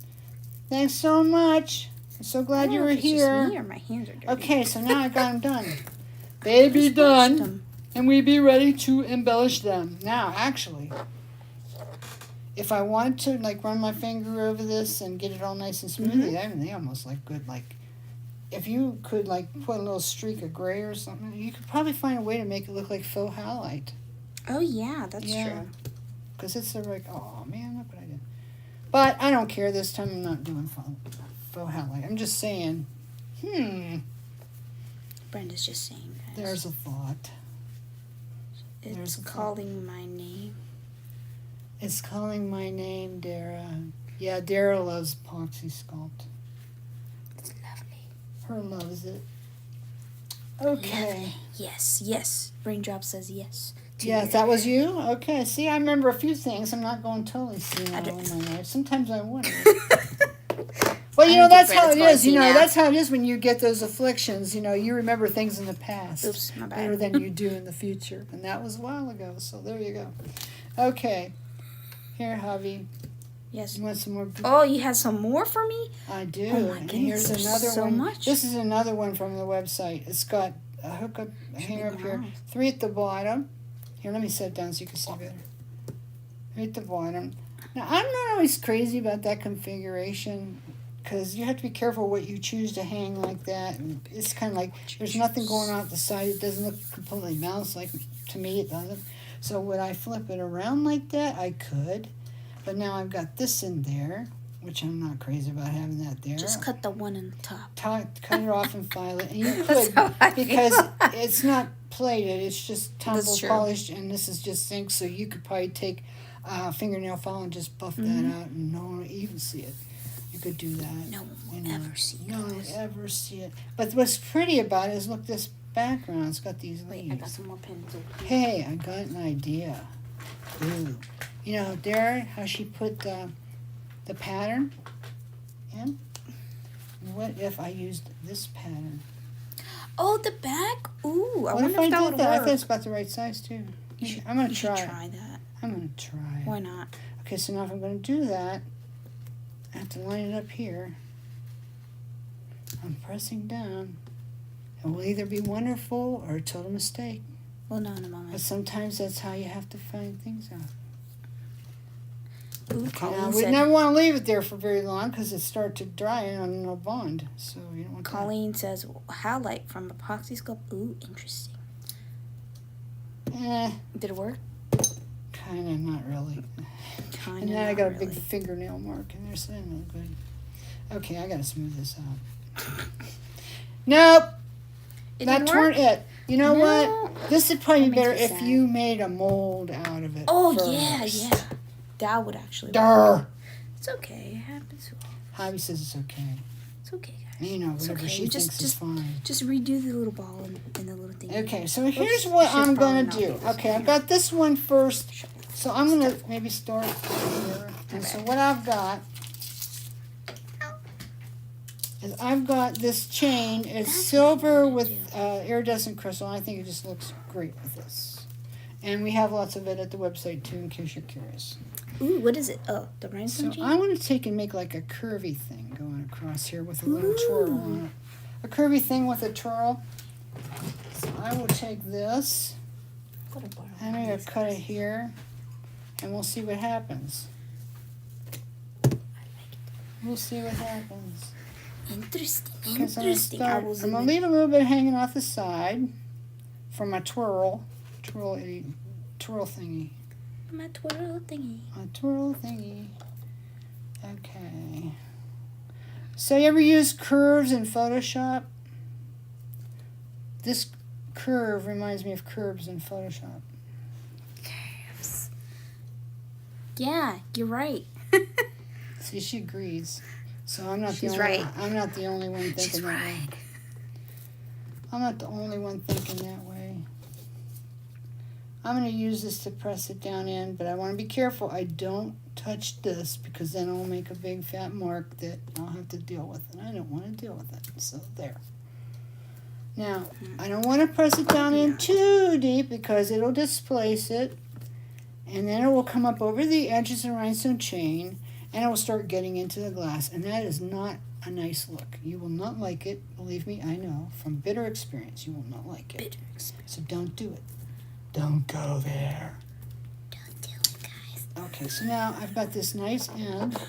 Thanks so much. I'm so I glad don't you know were if it's just here. me or my hands are dirty. Okay, so now I got them done. They be Just watch done, them. and we be ready to embellish them. Now, actually, if I want to, run my finger over this and get it all nice and smooth, they almost look good. If you could, put a little streak of gray or something, you could probably find a way to make it look like faux halide. Oh, yeah, that's true. Because it's oh, man, look what I did. But I don't care this time. I'm not doing faux halide. I'm just saying, Brenda's just saying, guys. there's a thought. It's there's a calling my name. It's calling my name, Dara. Yeah, Dara loves Apoxie Sculpt. It's lovely. Her loves it. Okay. Lovely. Yes. Raindrop says yes. Yes, that was you? Okay. See, I remember a few things. I'm not going totally senile I in my life. Sometimes I wonder. Well, I that's think how it Brenda's is. going senile. That's how it is when you get those afflictions. You remember things in the past. Oops, my bad. Better than you do in the future. And that was a while ago. So there you go. Okay. Here, Javi. Yes. You want some more? Oh, you had some more for me? I do. Oh, my And goodness, here's there's another so one. much. This is another one from the website. It's got a hook up, a hanger up here, 3 at the bottom. Here, let me set it down so you can see better. 3 at the bottom. Now, I'm not always crazy about that configuration because you have to be careful what you choose to hang like that. And it's kind of like there's nothing going on at the side. It doesn't look completely balanced. To me, it doesn't. So would I flip it around like that? I could. But now I've got this in there, which I'm not crazy about having that there. Just cut the one in the top. Cut it off and file it. And you That's could, how I because feel. it's not plated, it's just tumble true. polished, and this is just zinc, so you could probably take a fingernail file and just buff that out, and no one will even see it. You could do that. No one will ever see it. No one will ever see it. But what's pretty about it is, look, this background, it's got these leaves. Wait, I got some more pins over here. Hey, I got an idea. Ooh. Dara, how she put the pattern in? What if I used this pattern? Oh, the back? Ooh, I What wonder if I that did would that? I work. think it's about the right size, too. I'm going to try it. Try that. I'm going to try it. Why not? Okay, so now if I'm going to do that, I have to line it up here. I'm pressing down. It will either be wonderful or a total mistake. We'll know in a moment. But sometimes that's how you have to find things out. Ooh, Now, Colleen we said, never want to leave it there for very long because it starts to dry and no bond. So you don't want that. Colleen says, highlight from Epoxy Sculpt. Ooh, interesting. Did it work? Kind of, not really. Kind And of. then I got a big fingernail mark in there, so that ain't no good. Okay, I got to smooth this out. Nope. It That didn't turned work? it. You know No. what? This would probably That be better makes me if sad. you made a mold out of it. Oh, first. yeah. That would actually work. Durr. It's okay. It happens. Javi says it's okay. It's okay, guys. You know, It's whatever okay. she thinks is fine. Just redo the little ball and the little thing. Okay, so here's what I'm going to do. Okay, I've got this one first. So I'm going to maybe start here. And so what I've got is I've got this chain. It's silver with iridescent crystal. I think it just looks great with this. And we have lots of it at the website too, in case you're curious. Ooh, what is it? Oh, the rhinestone chain? I want to take and make like a curvy thing going across here with a little twirl on it. A curvy thing with a twirl. So I will take this. I'm going to cut it here. And we'll see what happens. We'll see what happens. Interesting. I'm going to leave a little bit hanging off the side for my twirl thingy. My twirl thingy. My twirl thingy. Okay. So you ever use curves in Photoshop? This curve reminds me of curves in Photoshop. Curves. Yeah, you're right. See, she agrees. So I'm not She's the only right. I'm not the only one thinking She's that right. way. I'm not the only one thinking that way. I'm going to use this to press it down in, but I want to be careful I don't touch this because then I'll make a big fat mark that I'll have to deal with, and I don't want to deal with it. So there. Now, I don't want to press it down in too deep because it'll displace it, and then it will come up over the edges of the rhinestone chain, and it will start getting into the glass, and that is not a nice look. You will not like it. Believe me, I know. From bitter experience, you will not like it. Bitter experience. So don't do it. Don't go there. Don't do it, guys. Okay, so now I've got this nice end,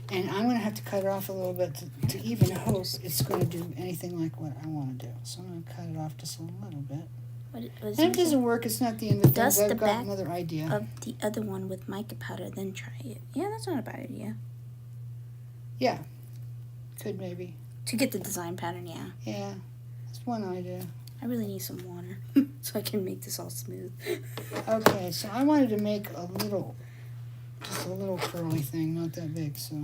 and I'm going to have to cut it off a little bit to even hope it's going to do anything like what I want to do. So I'm going to cut it off just a little bit. What And if it doesn't work, it's not the end of things. Dust I've the got back another idea. of the other one with mica powder, then try it. Yeah, that's not a bad idea. Yeah, could maybe. To get the design pattern, yeah. Yeah, that's one idea. I really need some water so I can make this all smooth. Okay, so I wanted to make just a little curly thing, not that big, so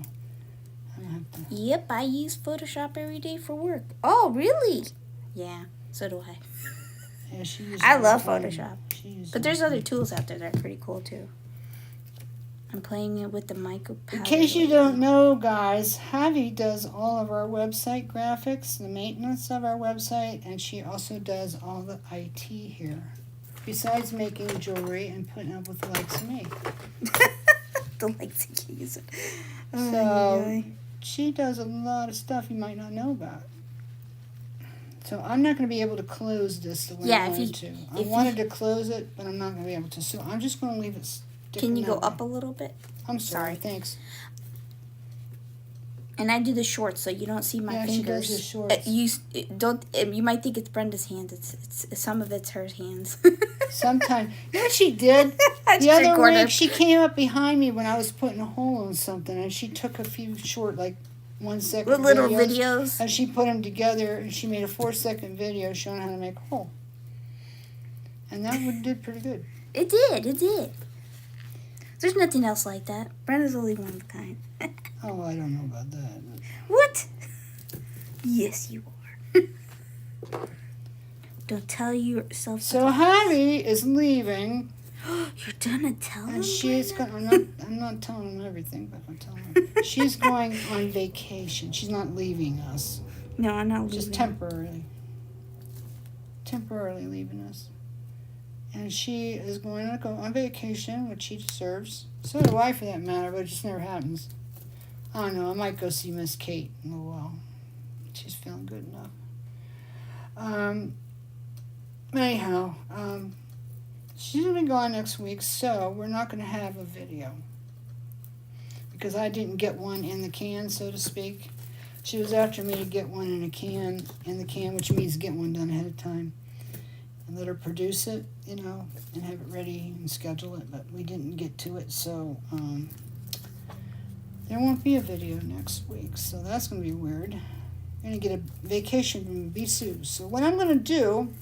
I don't have to. Yep, I use Photoshop every day for work. Oh, really? Yeah, so do I. Yeah, she uses I love it all the Photoshop. time. She uses But there's it all other the time. tools out there that are pretty cool too. I'm playing it with the mica powder. In case you don't know, guys, Javi does all of our website graphics, the maintenance of our website, and she also does all the IT here. Besides making jewelry and putting up with the likes of me. The likes of keys. So she does a lot of stuff you might not know about. So I'm not going to be able to close this the way I wanted to. I wanted to close it, but I'm not going to be able to. So I'm just going to leave it. Can you go up a little bit? I'm sorry. Thanks. And I do the shorts, so you don't see my fingers. Yeah, she does the shorts. You might think it's Brenda's hands. It's some of it's her hands. Sometimes. You know what she did? The other week, she came up behind me when I was putting a hole in something, and she took a few short, like 1 second little videos. And she put them together, and she made a 4-second video showing how to make a hole. And that one did pretty good. It did. There's nothing else like that. Brenda's only one of a kind. Oh, I don't know about that. What? Yes, you are. Don't tell yourself. So Javi is leaving. You're gonna tell him? And she's going. I'm not telling him everything, but I'm telling him. She's going on vacation. She's not leaving us. No, I'm not leaving. Just temporarily. Temporarily leaving us. And she is going to go on vacation, which she deserves. So do I, for that matter, but it just never happens. I don't know. I might go see Miss Kate in a while. She's feeling good enough. Anyhow, she's going to be gone next week, so we're not going to have a video. Because I didn't get one in the can, so to speak. She was after me to get one in the can, which means get one done ahead of time. And let her produce it, and have it ready and schedule it, but we didn't get to it, so there won't be a video next week, so that's going to be weird. I'm going to get a vacation from Bisou. So what I'm going to do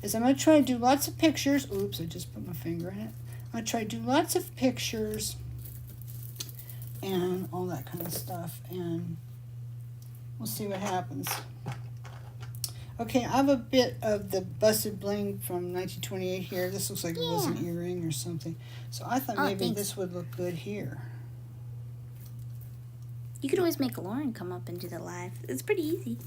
is I'm going to try to do lots of pictures. Oops, I just put my finger in it. I'm going to try to do lots of pictures and all that kind of stuff, and We'll see what happens. Okay, I have a bit of the busted bling from 1928 here. This looks like it was an earring or something. So I thought maybe this would look good here. You could always make Lauren come up and do the live. It's pretty easy.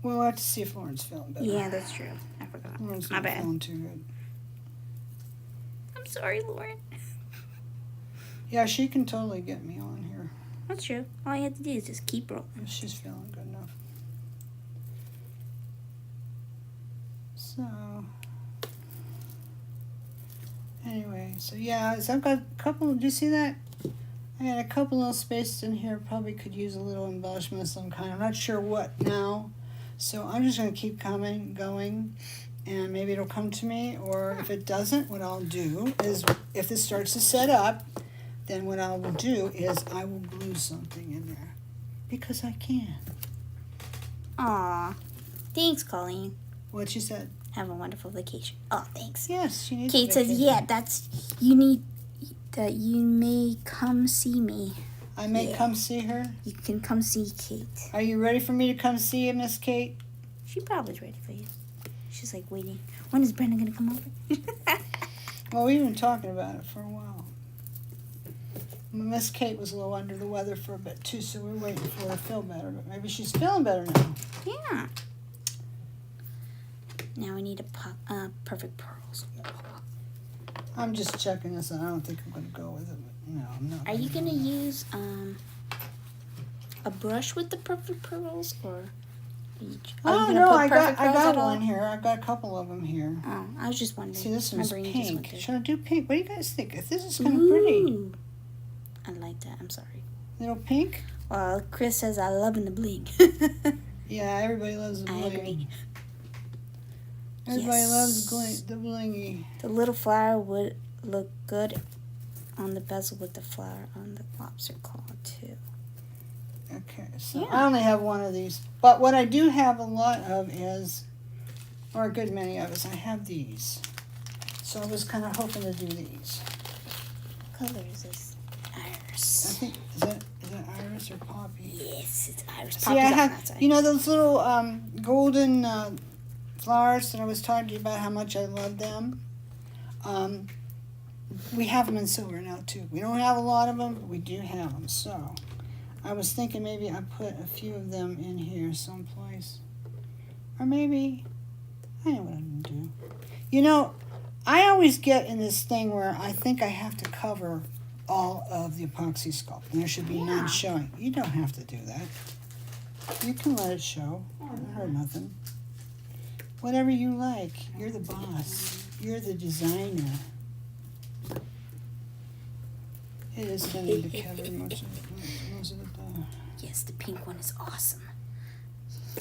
Well, we'll have to see if Lauren's feeling better. Yeah, that's true. I forgot. Lauren's My not bad. feeling too good. I'm sorry, Lauren. Yeah, she can totally get me on here. That's true. All you have to do is just keep rolling. If she's feeling good enough. So, anyway, so yeah, so I've got a couple, do you see that? I got a couple little spaces in here, probably could use a little embellishment of some kind. I'm not sure what now, so I'm just going to keep going, and maybe it'll come to me, or if it doesn't, what I'll do is, if this starts to set up, then what I will do is I will glue something in there, because I can. Aw. Thanks, Colleen. What she said? Have a wonderful vacation. Oh, thanks. Yes, she needs Kate a says, vacation. yeah, that's, you need, that you may come see me. I may come see her. You can come see Kate. Are you ready for me to come see you, Miss Kate? She probably's ready for you. She's like waiting. When is Brenda gonna come over? Well, we've been talking about it for a while. Miss Kate was a little under the weather for a bit too, so we're waiting for her to feel better. But maybe she's feeling better now. Yeah. Now we need a perfect pearls. I'm just checking this, and I don't think I'm going to go with it. No, I'm not. Are you gonna use a brush with the perfect pearls, or? Oh no, I got one here. I got a couple of them here. Oh, I was just wondering. See, this My one's brain just went pink. there. Should I do pink? What do you guys think? This is kind of pretty. Ooh. I like that. I'm sorry. Little pink. Well, Chris says I love the bling. Yeah, everybody loves the bling. I agree. Everybody Yes. loves the blingy. The little flower would look good on the bezel with the flower on the lobster claw too. Okay, so Yeah. I only have one of these. But what I do have a lot of is, or a good many of, is I have these. So I was kind of hoping to do these. What color is this? I Iris. think, is that iris or poppy? Yes, it's iris. See, Poppy's I on have, that side. you know those little golden flowers that I was talking to you about how much I love them? We have them in silver now too. We don't have a lot of them, but we do have them. So I was thinking maybe I put a few of them in here someplace. Or maybe, I know what I'm going to do. You know, I always get in this thing where I think I have to cover all of the Apoxie Sculpt. And there should be none showing. You don't have to do that. You can let it show. I heard nothing. Whatever you like. You're the boss. You're the designer. It is funny to cover most of it. Yes, the pink one is awesome.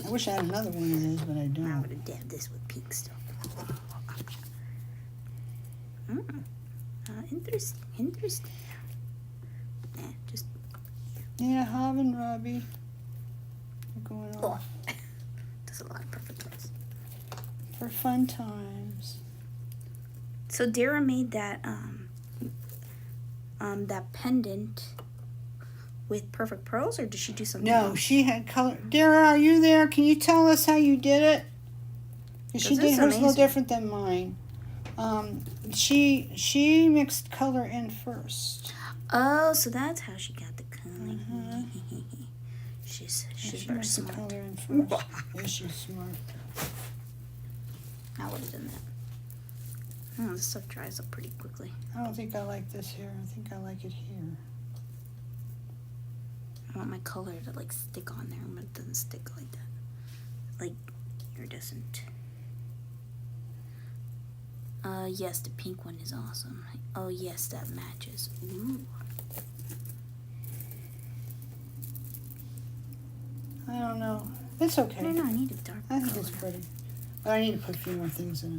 I wish I had another one of those, but I I don't. would have dabbed this with pink stuff. Interesting. Interesting. Just Yeah, Hob and Robbie are going off does a lot of perfect ones. for fun times. So Dara made that that pendant with perfect pearls, or did she do something No, else? she had color. Dara, are you there? Can you tell us how you did it? 'Cause she This did is hers a little amazing. different than mine. She mixed color in first. Oh, so that's how she got the coloring. Uh-huh. She's She very mixed the smart. color in first. Yeah, she's smart. I would have done that. Oh, this stuff dries up pretty quickly. I don't think I like this here. I think I like it here. I want my color to like stick on there, but it doesn't stick like that. Like here doesn't. Yes, the pink one is awesome. Oh yes, that matches. Ooh. I don't know. It's okay. No, I need a dark I think color. it's pretty. But I need to put a few more things in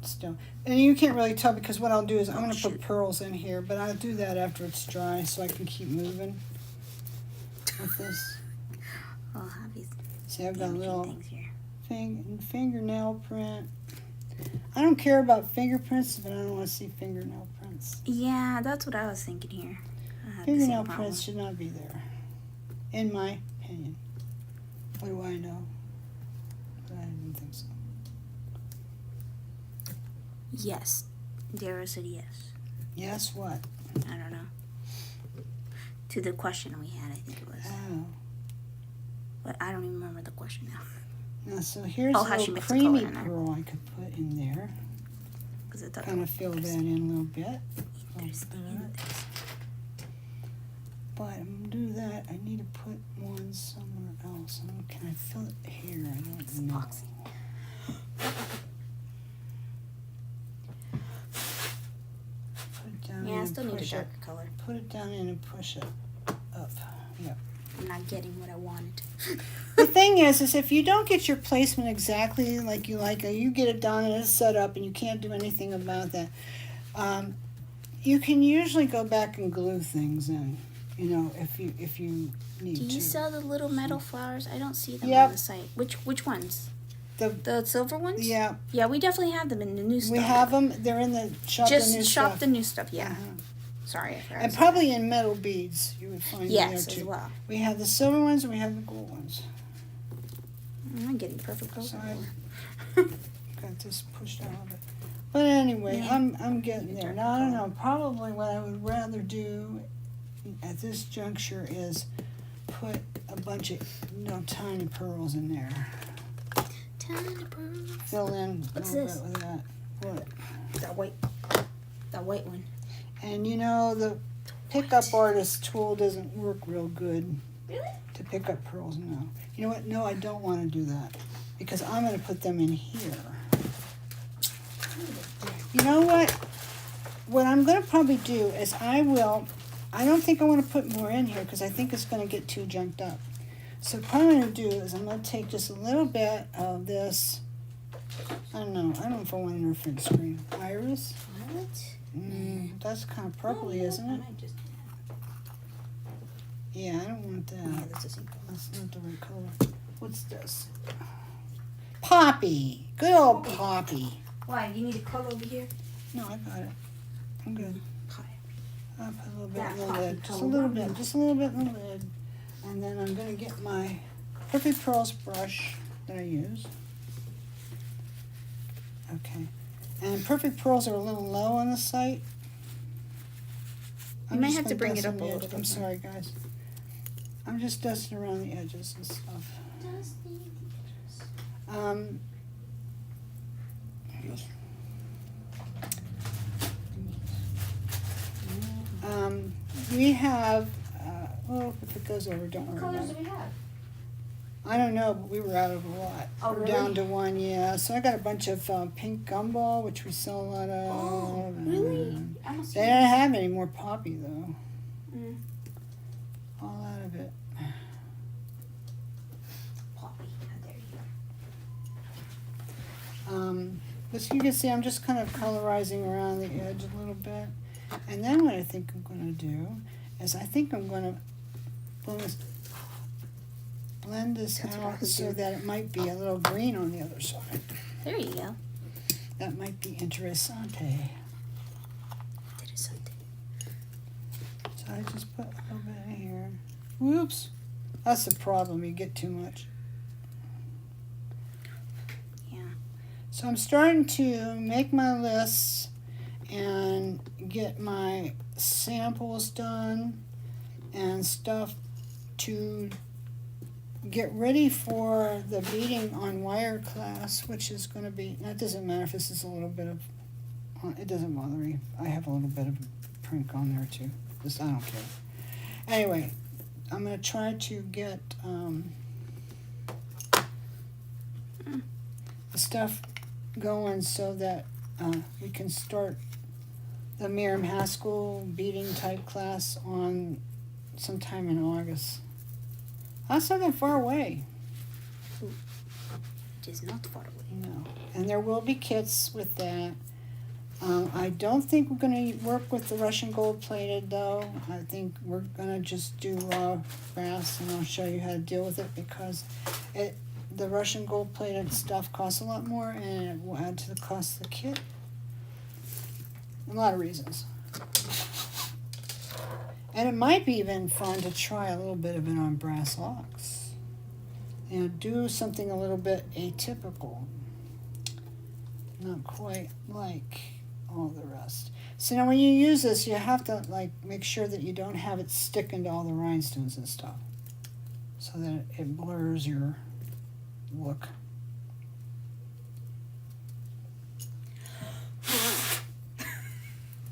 it still. And you can't really tell because what I'll do is I'm going to put shoot. pearls in here, but I'll do that after it's dry so I can keep moving with this. Oh, Javi's See, I've got a damaging little things here. fingernail print. I don't care about fingerprints, but I don't want to see fingernail prints. Yeah, that's what I was thinking here. I had the same Fingernail problem. prints should not be there, in my opinion. What do I know? But I didn't think so. Yes. Dara said yes. Yes, what? I don't know. To the question we had, I think it was. Oh. But I don't even remember the question now. Now, so here's Oh, a how she little mixed the color creamy in there. pearl I could put in there. 'Cause I thought Kind of fill that in a little bit. Interesting. But I'm gonna do that. I need to put one somewhere else. Can I fill it here? I don't know. Epoxy. Put it down Yeah, I and still need a push it. darker color. Put it down in and push it up. Yep. I'm not getting what I wanted. The thing is if you don't get your placement exactly like you like, or you get it done and it's set up and you can't do anything about that, you can usually go back and glue things in. You know, if you need to. Do you sell the little metal flowers? I don't see them Yep. on the site. Which ones? The The silver ones? yeah, Yeah, we definitely have them in the new stuff. we have them. They're in the shop. Just the new shop stuff. the new stuff. Yeah. Uh-huh. Sorry, I forgot. And to say probably in metal beads, you would find that. Yes, there as too. well. We have the silver ones and we have the gold ones. I'm getting perfect color. Sorry. Got this pushed out a little bit. But anyway, Yeah. I'm getting there. Now I don't know. Probably what I would rather do at this juncture is put a bunch of tiny pearls in there. Tiny pearls. Fill in What's a little this? bit with that. What? That white one. And you know the pickup artist tool doesn't work real good Really? to pick up pearls. No. You know what? No, I don't want to do that because I'm going to put them in here. You know what? What I'm going to probably do is I don't think I want to put more in here because I think it's going to get too junked up. So what I'm going to do is I'm going to take just a little bit of this. I don't know if I want an different screen. Iris? Violet? That's kind of purpley, isn't it? I just, Yeah, I don't want that. yeah, this isn't. That's not the right color. What's this? Poppy. Good old Poppy. Why? You need a color over here? No, I got it. I'm good. Hi. I'll put a little bit That in the poppy lid. Just a color. little bit. Just a little bit in the lid. And then I'm going to get my Perfect Pearls brush that I use. Okay. And Perfect Pearls are a little low on the site. You may just have to gonna bring dust it up on a the little edge. bit I'm more. sorry, guys. I'm just dusting around the edges and stuff. We have, well, if it goes over, don't worry about it. we have? I don't know, but we were out of a lot. Oh, We're really? down to one, yeah. So I got a bunch of pink gumball, which we sell a lot of. Oh, really? and I must They don't have any more poppy, though. Mm. All out of it. Poppy. There you go. But so you can see I'm just kind of colorizing around the edge a little bit. And then what I think I'm going to do is I think I'm going to blend this That's what I out was so doing. that it might be a little green on the other side. There you go. That might be interessante. So I just put a little bit in here. Whoops. That's the problem. You get too much. Yeah. So I'm starting to make my lists and get my samples done and stuff to get ready for the beading on wire class, which is going to be, that doesn't matter if this is a little bit of, it doesn't bother me. I have a little bit of prink on there too. Just, I don't care. Anyway, I'm going to try to get the stuff going so that we can start the Miriam Haskell beading type class on sometime in August. That's not that far away. It is not far away. No. And there will be kits with that. I don't think we're going to work with the Russian gold plated though. I think we're going to just do raw brass, and I'll show you how to deal with it because the Russian gold plated stuff costs a lot more and it will add to the cost of the kit. A lot of reasons. And it might be even fun to try a little bit of it on brass locks. you know, do something a little bit atypical. Not quite like all the rest. So now when you use this, you have to like make sure that you don't have it stick into all the rhinestones and stuff, so that it blurs your look.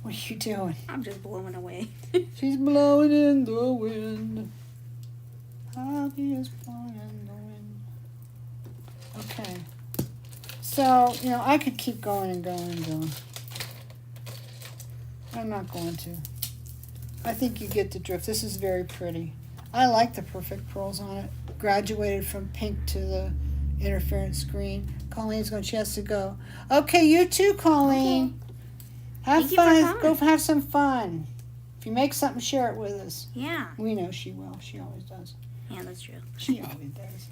What are you doing? I'm just blowing away. She's blowing in the wind. Poppy is blowing in the wind. Okay. So, you know, I could keep going and going and going. I'm not going to. I think you get the drift. This is very pretty. I like the perfect pearls on it. Graduated from pink to the interference green. Colleen's going, she has to go. Okay, you too, Colleen. Okay. Have Thank you for fun. Go coming. have some fun. If you make something, share it with us. Yeah. We know she will. She always does. Yeah, that's true. She always does.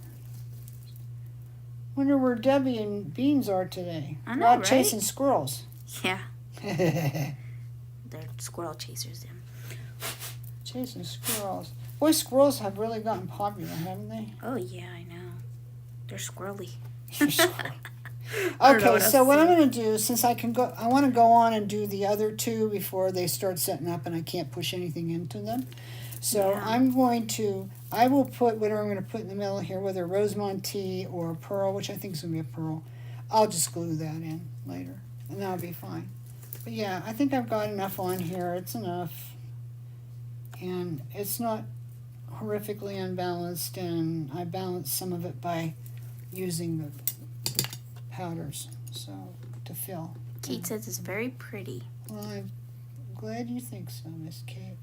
Wonder where Debbie and Beans are today. I know, They're out right? chasing squirrels. Yeah. They're squirrel chasers, them. Chasing squirrels. Boy, squirrels have really gotten popular, haven't they? Oh, yeah, I know. They're squirrely. Okay, so what I'm going to do, since I can go, I want to go on and do the other two before they start setting up and I can't push anything into them. So Yeah. I will put whatever I'm going to put in the middle here, whether Rosemont tea or a pearl, which I think is going to be a pearl. I'll just glue that in later, and that'll be fine. But yeah, I think I've got enough on here. It's enough. And it's not horrifically unbalanced, and I balance some of it by using the powders, so to fill. Kate says it's very pretty. Well, I'm glad you think so, Miss Kate.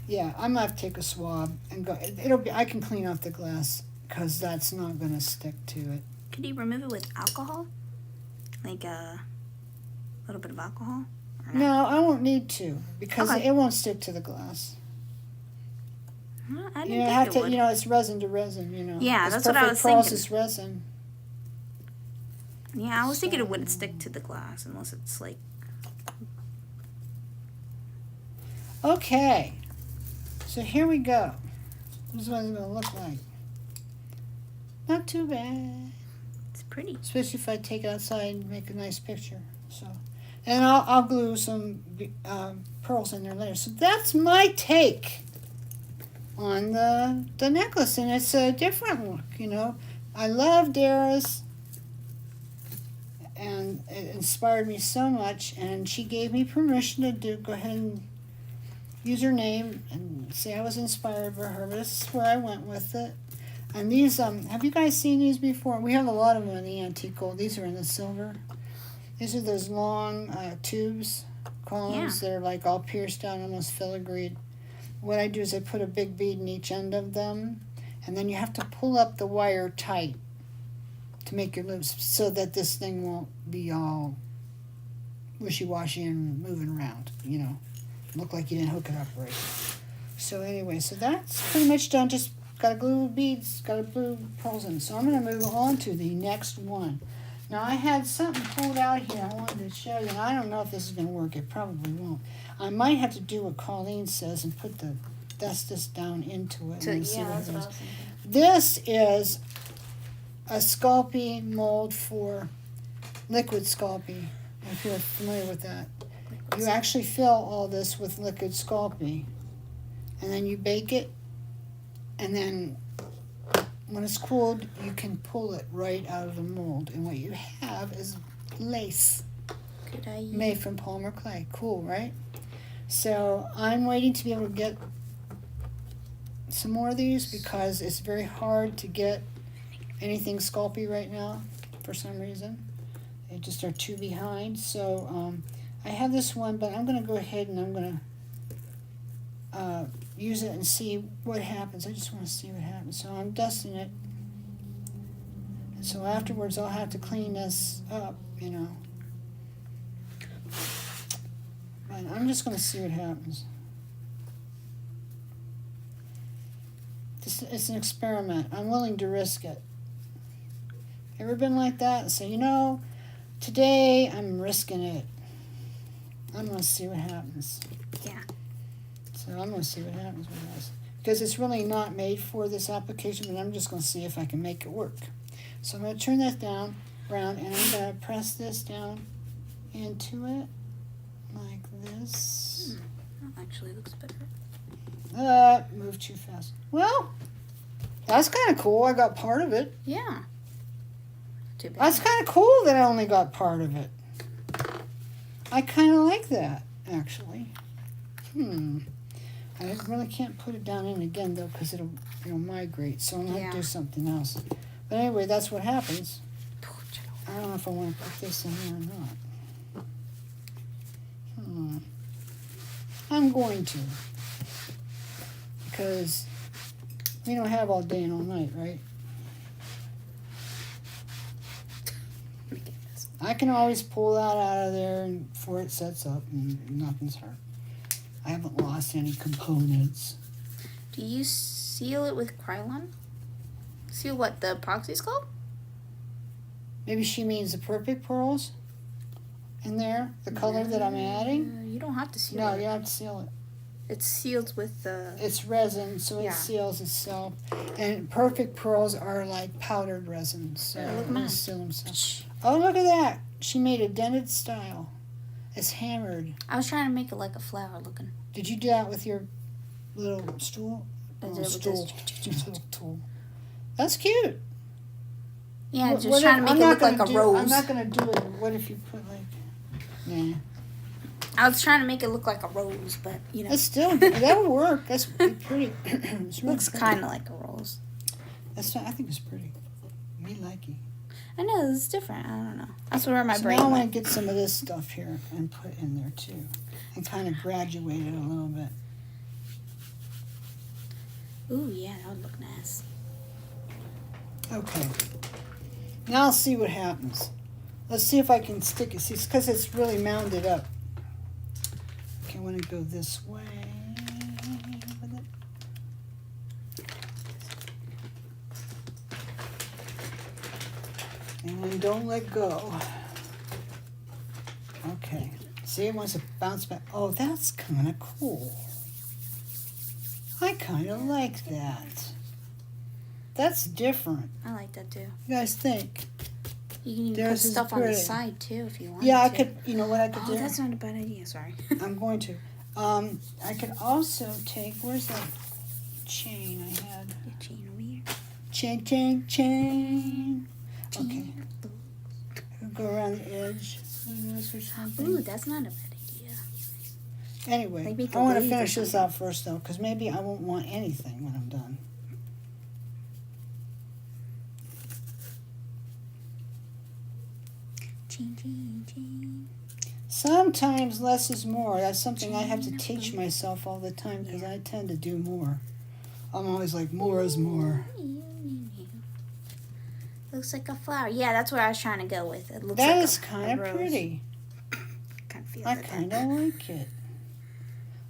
Yeah, I'm gonna have to take a swab and go. It'll be. I can clean off the glass because that's not gonna stick to it. Could you remove it with alcohol? Like a little bit of alcohol? Or not? No, I won't need to because Okay. it won't stick to the glass. Huh, I You didn't know, think have it to. would. You know, it's resin to resin. You know. Yeah, It's that's what I perfect was pearls thinking. is resin. Yeah, I was thinking it So- wouldn't stick to the glass unless it's like... Okay, so here we go. This is what it's gonna look like. Not too bad, It's pretty. especially if I take it outside and make a nice picture. So, and I'll glue some pearls in there later. So that's my take on the necklace, and it's a different look. You know, I love Dara's, and it inspired me so much. And she gave me permission to go ahead and use her name and say I was inspired by her. But this is where I went with it. And these, have you guys seen these before? We have a lot of them in the antique gold. These are in the silver. These are those long tubes, columns that are like all pierced down, almost filigreed. What I do is I put a big bead in each end of them, and then you have to pull up the wire tight to make your loops so that this thing won't be all wishy-washy and moving around, you know. Look like you didn't hook it up right. So anyway, so that's pretty much done. Just gotta glue beads, gotta glue pearls in. So I'm gonna move on to the next one. Now I had something pulled out here I wanted to show you, and I don't know if this is gonna work. It probably won't. I might have to do what Colleen says and dust this down into it. And see what it is. thinking. This is a Sculpey mold for liquid Sculpey, if you're familiar with that. You actually fill all this with liquid Sculpey, and then you bake it, and then when it's cooled, you can pull it right out of the mold. And what you have is lace Could I use... made from polymer clay. Cool, right? So I'm waiting to be able to get some more of these because it's very hard to get anything Sculpey right now for some reason. They just are too behind. So I have this one, but I'm going to go ahead and I'm going to use it and see what happens. I just want to see what happens. So I'm dusting it. And so afterwards I'll have to clean this up, you know. And I'm just going to see what happens. It's an experiment. I'm willing to risk it. Ever been like that? So, you know, Today, I'm risking it. I'm going to see what happens. Yeah. So I'm going to see what happens with this. Because it's really not made for this application, but I'm just going to see if I can make it work. So I'm going to turn that down, around, and I'm going to press this down into it, like this. That actually looks better. Move too fast. Well, that's kind of cool. I got part of it. Yeah. Too bad. That's kind of cool that I only got part of it. I kind of like that, actually. I really can't put it down in again, though, because it'll migrate, so I'm going to have to do something else. But anyway, that's what happens. I don't know if I want to put this in here or not. I'm going to. Because we don't have all day and all night, right? I can always pull that out of there before it sets up and nothing's hurt. I haven't lost any components. Do you seal it with Krylon? Seal what, the Apoxie Sculpt? Maybe she means the perfect pearls in there, the color that I'm adding. You don't have to seal No, it. you have to seal it. It's sealed with the... It's resin, so it seals itself. And perfect pearls are like powdered resin, so look at they mine. seal themselves. Oh, look at that. She made a dented style. It's hammered. I was trying to make it like a flower looking. Did you do that with your little stool? I did Oh, with stool. this. Tool. That's cute. Yeah, What just if- trying to make I'm it not look like a gonna do- rose. I'm not going to do it. What if you put like... Nah. I was trying to make it look like a rose, but, you know. It's still... That'll work. That's pretty. It's really Looks pretty. kind of like a rose. That's not, I think it's pretty. Me like it. I know, it's different. I don't know. That's where my So brain now I want went. to get some of this stuff here and put in there too. And kind of graduate it a little bit. Ooh, yeah, that would look nice. Okay. Now I'll see what happens. Let's see if I can stick it. See, because it's really mounded up. Okay, I want to go this way with it. And then don't let go. Okay. See, it wants to bounce back. Oh, that's kind of cool. I kind of like that. That's different. I like that too. You guys think? You can even Theirs put is stuff on the pretty. side too if you want. Yeah, I to. could, you know what I could Oh, do? that's not a bad idea. Sorry. I'm going to. I could also take, where's that chain I had? Your chain over here. Chain, chain, chain. Okay. I'll go around the edge of this or something. Ooh, that's not a bad idea. Anyway, Maybe I want to leaf or finish this something. out first though, because maybe I won't want anything when I'm done. Chain, chain, chain. Sometimes less is more. That's something I have to teach myself all the time because I tend to do more. I'm always like, more is more. Looks like a flower. Yeah, that's where I was trying to go with. It looks That like is a kind of rose. pretty. Kind of feels I like kind of like it.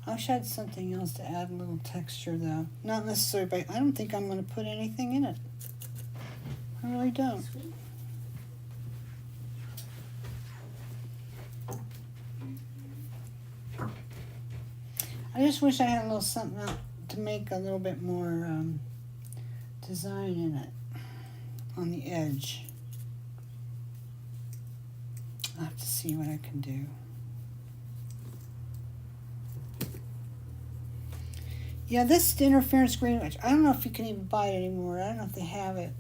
I wish I had something else to add a little texture though. Not necessarily, but I don't think I'm going to put anything in it. I really don't. I just wish I had a little something out to make a little bit more design in it on the edge. I'll have to see what I can do. Yeah, this interference green, which I don't know if you can even buy it anymore. I don't know if they have it.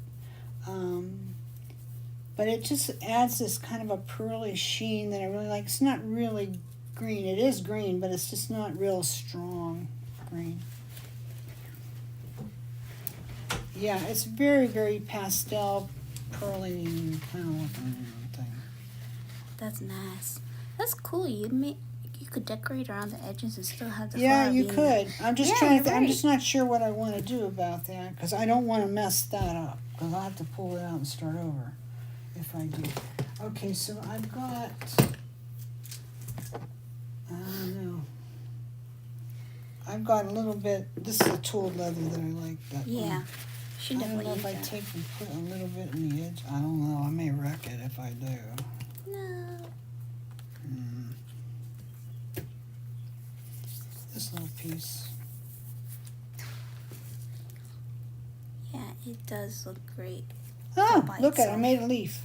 But it just adds this kind of a pearly sheen that I really like. It's not really green. It is green, but it's just not real strong green. Yeah, it's very, very pastel, pearly kind of looking thing. That's nice. That's cool. You could decorate around the edges and still have the Yeah, flower you being could. I'm just Yeah, trying to. you're I'm right. just not sure what I want to do about that because I don't want to mess that up because I'll have to pull it out and start over if I do. Okay, so I've got. I don't know. I've got a little bit. This is a tooled leather that I like. That Yeah. one. Should I don't definitely know if use I that. take and put a little bit in the edge. I don't know. I may wreck it if I do. No. piece. Yeah, it does look great. Oh, by look at it. I itself. made a leaf.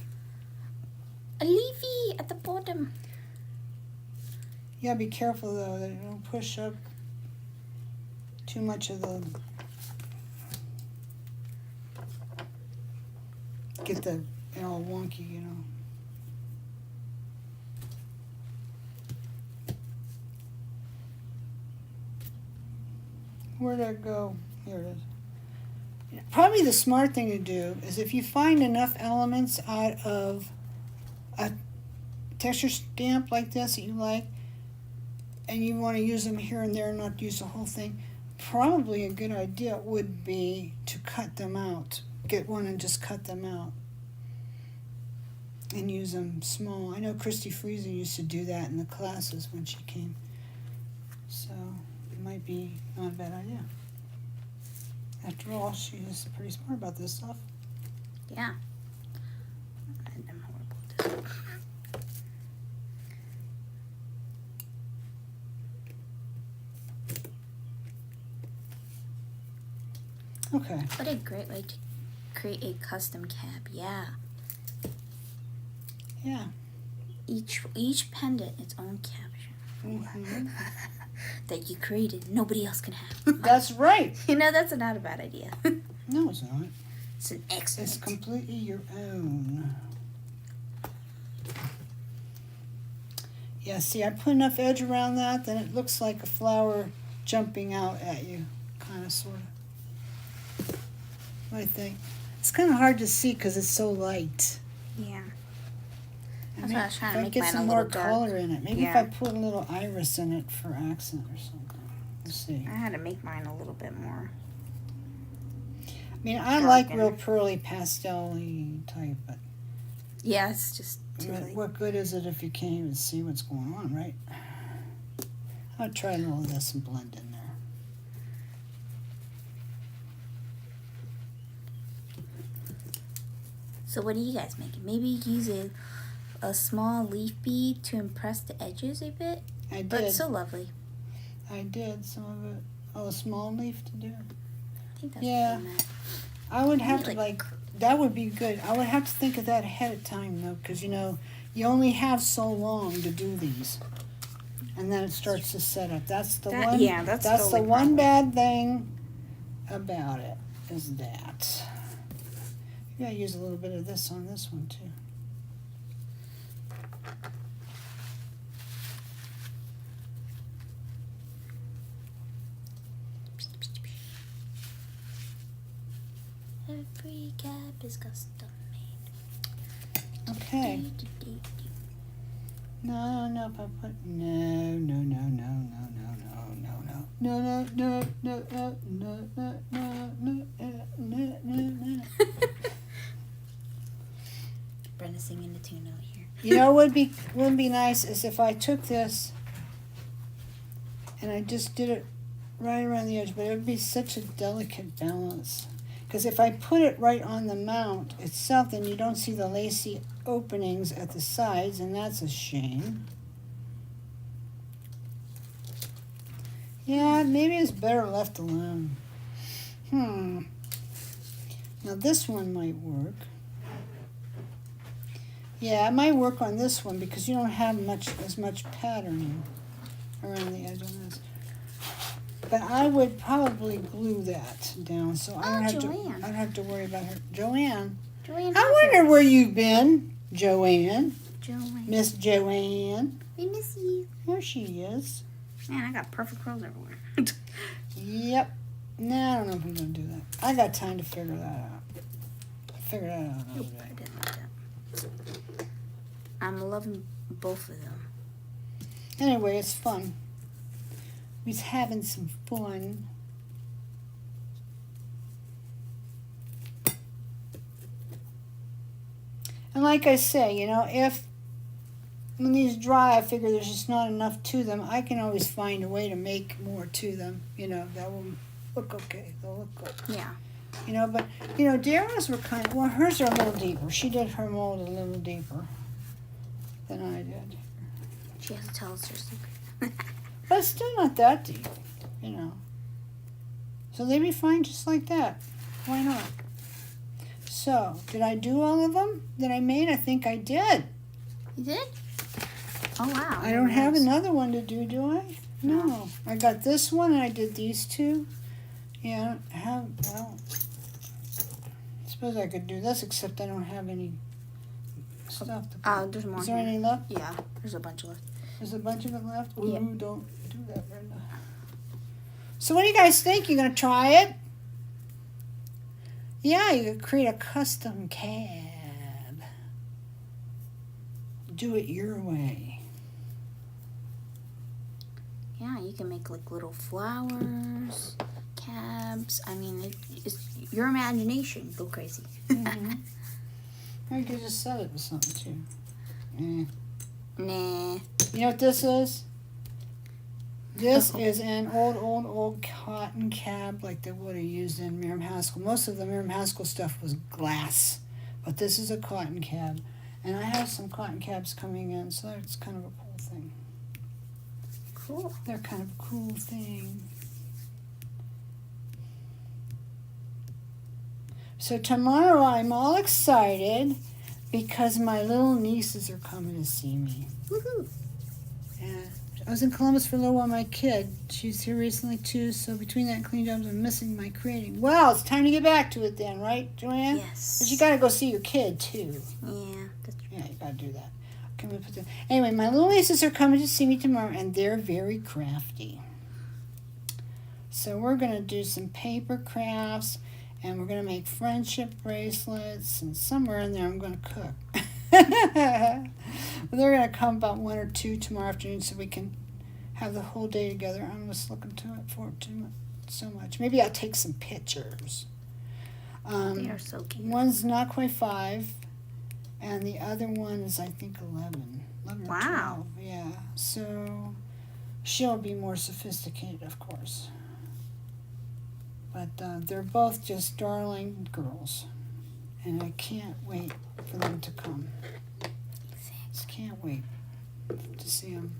A leafy at the bottom. Yeah, be careful though that you don't push up too much of the. Get the all wonky, you know. Where'd that go? Here it is. Probably the smart thing to do is if you find enough elements out of a texture stamp like this that you like, and you want to use them here and there and not use the whole thing, probably a good idea would be to cut them out. Get one and just cut them out and use them small. I know Christy Friesen used to do that in the classes when she came. So it might be not a bad idea. After all, she is pretty smart about this stuff. Yeah. I'm horrible at this. Okay. What a great way to create a custom cap. Yeah. Yeah. Each pendant its own caption Mm-hmm. that you created. Nobody else can have. That's right. You know, that's not a bad idea. No, it's not. It's an excellent. It's completely your own. Yeah, see, I put enough edge around that, then it looks like a flower jumping out at you, kind of, sort of. What do you think? It's kind of hard to see because it's so light. Yeah. And That's why I was trying to if I make get mine some a more little dark. color in it, maybe if Yeah. I put a little iris in it for accent or something. We'll see. I had to make mine a little bit more. I mean, I dark like and- real pearly pastel-y type, but Yeah, it's just too But late. what good is it if you can't even see what's going on, right? I'll try a little of this and blend in there. So what are you guys making? Maybe use a small leaf bead to impress the edges a bit. I But did. it's so lovely. I did some of it. Oh, a small leaf to do. I think that's Yeah. what I meant. I would have Maybe to that would be good. I would have to think of that ahead of time though, because you know, you only have so long to do these. And then it starts to set up. That's the That- one. yeah, that's the totally one problem. bad thing about it is that. You gotta use a little bit of this on this one too. Every cap is custom made. Okay. No, if I put no. Brenda's singing the tune out here. You know what would be nice is if I took this and I just did it right around the edge, but it would be such a delicate balance. Because if I put it right on the mount itself, then you don't see the lacy openings at the sides, and that's a shame. Yeah, maybe it's better left alone. Now this one might work. Yeah, it might work on this one because you don't have as much patterning around the edge on this. But I would probably glue that down, so I Joanne. don't have to worry about her. Joanne. Joanne. I wonder where you've been, Joanne. Joanne. Miss Joanne. We miss you. There she is. Man, I got perfect curls everywhere. Yep. No, I don't know if I'm gonna do that. I got time to figure that out. Figure that out another Nope, day. I didn't like that. I'm loving both of them. Anyway, it's fun. We's having some fun. And like I say, you know, if when these dry, I figure there's just not enough to them, I can always find a way to make more to them. You know, that will look okay. They'll look good. Yeah. You know, but, you know, Dara's were kind of, well, hers are a little deeper. She did her mold a little deeper than I did. She has to tell us her secret. But it's still not that deep. you know. So they'd be fine just like that. Why not? So, did I do all of them that I made? I think I did. You did? Oh, wow. I don't have another one to do I? No. I got this one and I did these two. Yeah, I don't have, well, I suppose I could do this, except I don't have any stuff to put. There's more Is there here. any left? Yeah, there's a bunch left. There's a bunch of it left? Ooh, Yeah. don't do that, Brenda. So what do you guys think? You gonna try it? Yeah, you could create a custom cab. Do it your way. Yeah, you can make like little flowers, cabs. I mean, it's your imagination. Go crazy. Mm-hmm. Or you could just set it with something too. Nah. You know what this is? This is an old cotton cab like they would have used in Miriam Haskell. Most of the Miriam Haskell stuff was glass, but this is a cotton cab. And I have some cotton cabs coming in, so it's kind of a cool thing. Cool. They're kind of a cool thing. So tomorrow I'm all excited because my little nieces are coming to see me. Woohoo. Yeah. I was in Columbus for a little while, my kid. She's here recently too, so between that and clean jobs, I'm missing my creating. Well, it's time to get back to it then, right, Joanne? Yes. But you gotta go see your kid too. Yeah, that's true. Yeah, you gotta do that. Can we put that? Anyway, my little nieces are coming to see me tomorrow, and they're very crafty. So we're gonna do some paper crafts, and we're gonna make friendship bracelets, and somewhere in there I'm gonna cook. They're gonna come about 1 or 2 tomorrow afternoon, so we can have the whole day together. I'm just looking forward to it so much. Maybe I'll take some pictures. They are so cute. One's not quite 5, and the other one is, I think, 11 or 12. Wow. Yeah, so she'll be more sophisticated, of course. But they're both just darling girls, and I can't wait for them to come. Just can't wait to see them.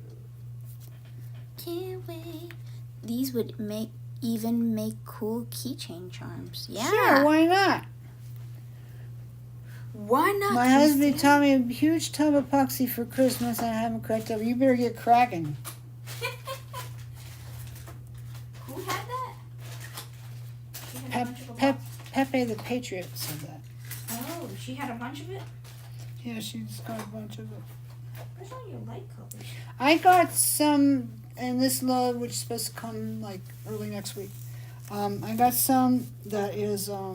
Can't wait. These would even make cool keychain charms. Yeah. Sure, why not? Why not? My husband taught me a huge tub of epoxy for Christmas, and I haven't cracked up. You better get cracking. Who had that? She had a bunch of them. Pepe the Patriot said that. Oh, she had a bunch of it? Yeah, she's got a bunch of it. Where's all your light colors? I got some in this load, which is supposed to come like early next week. I got some that is, I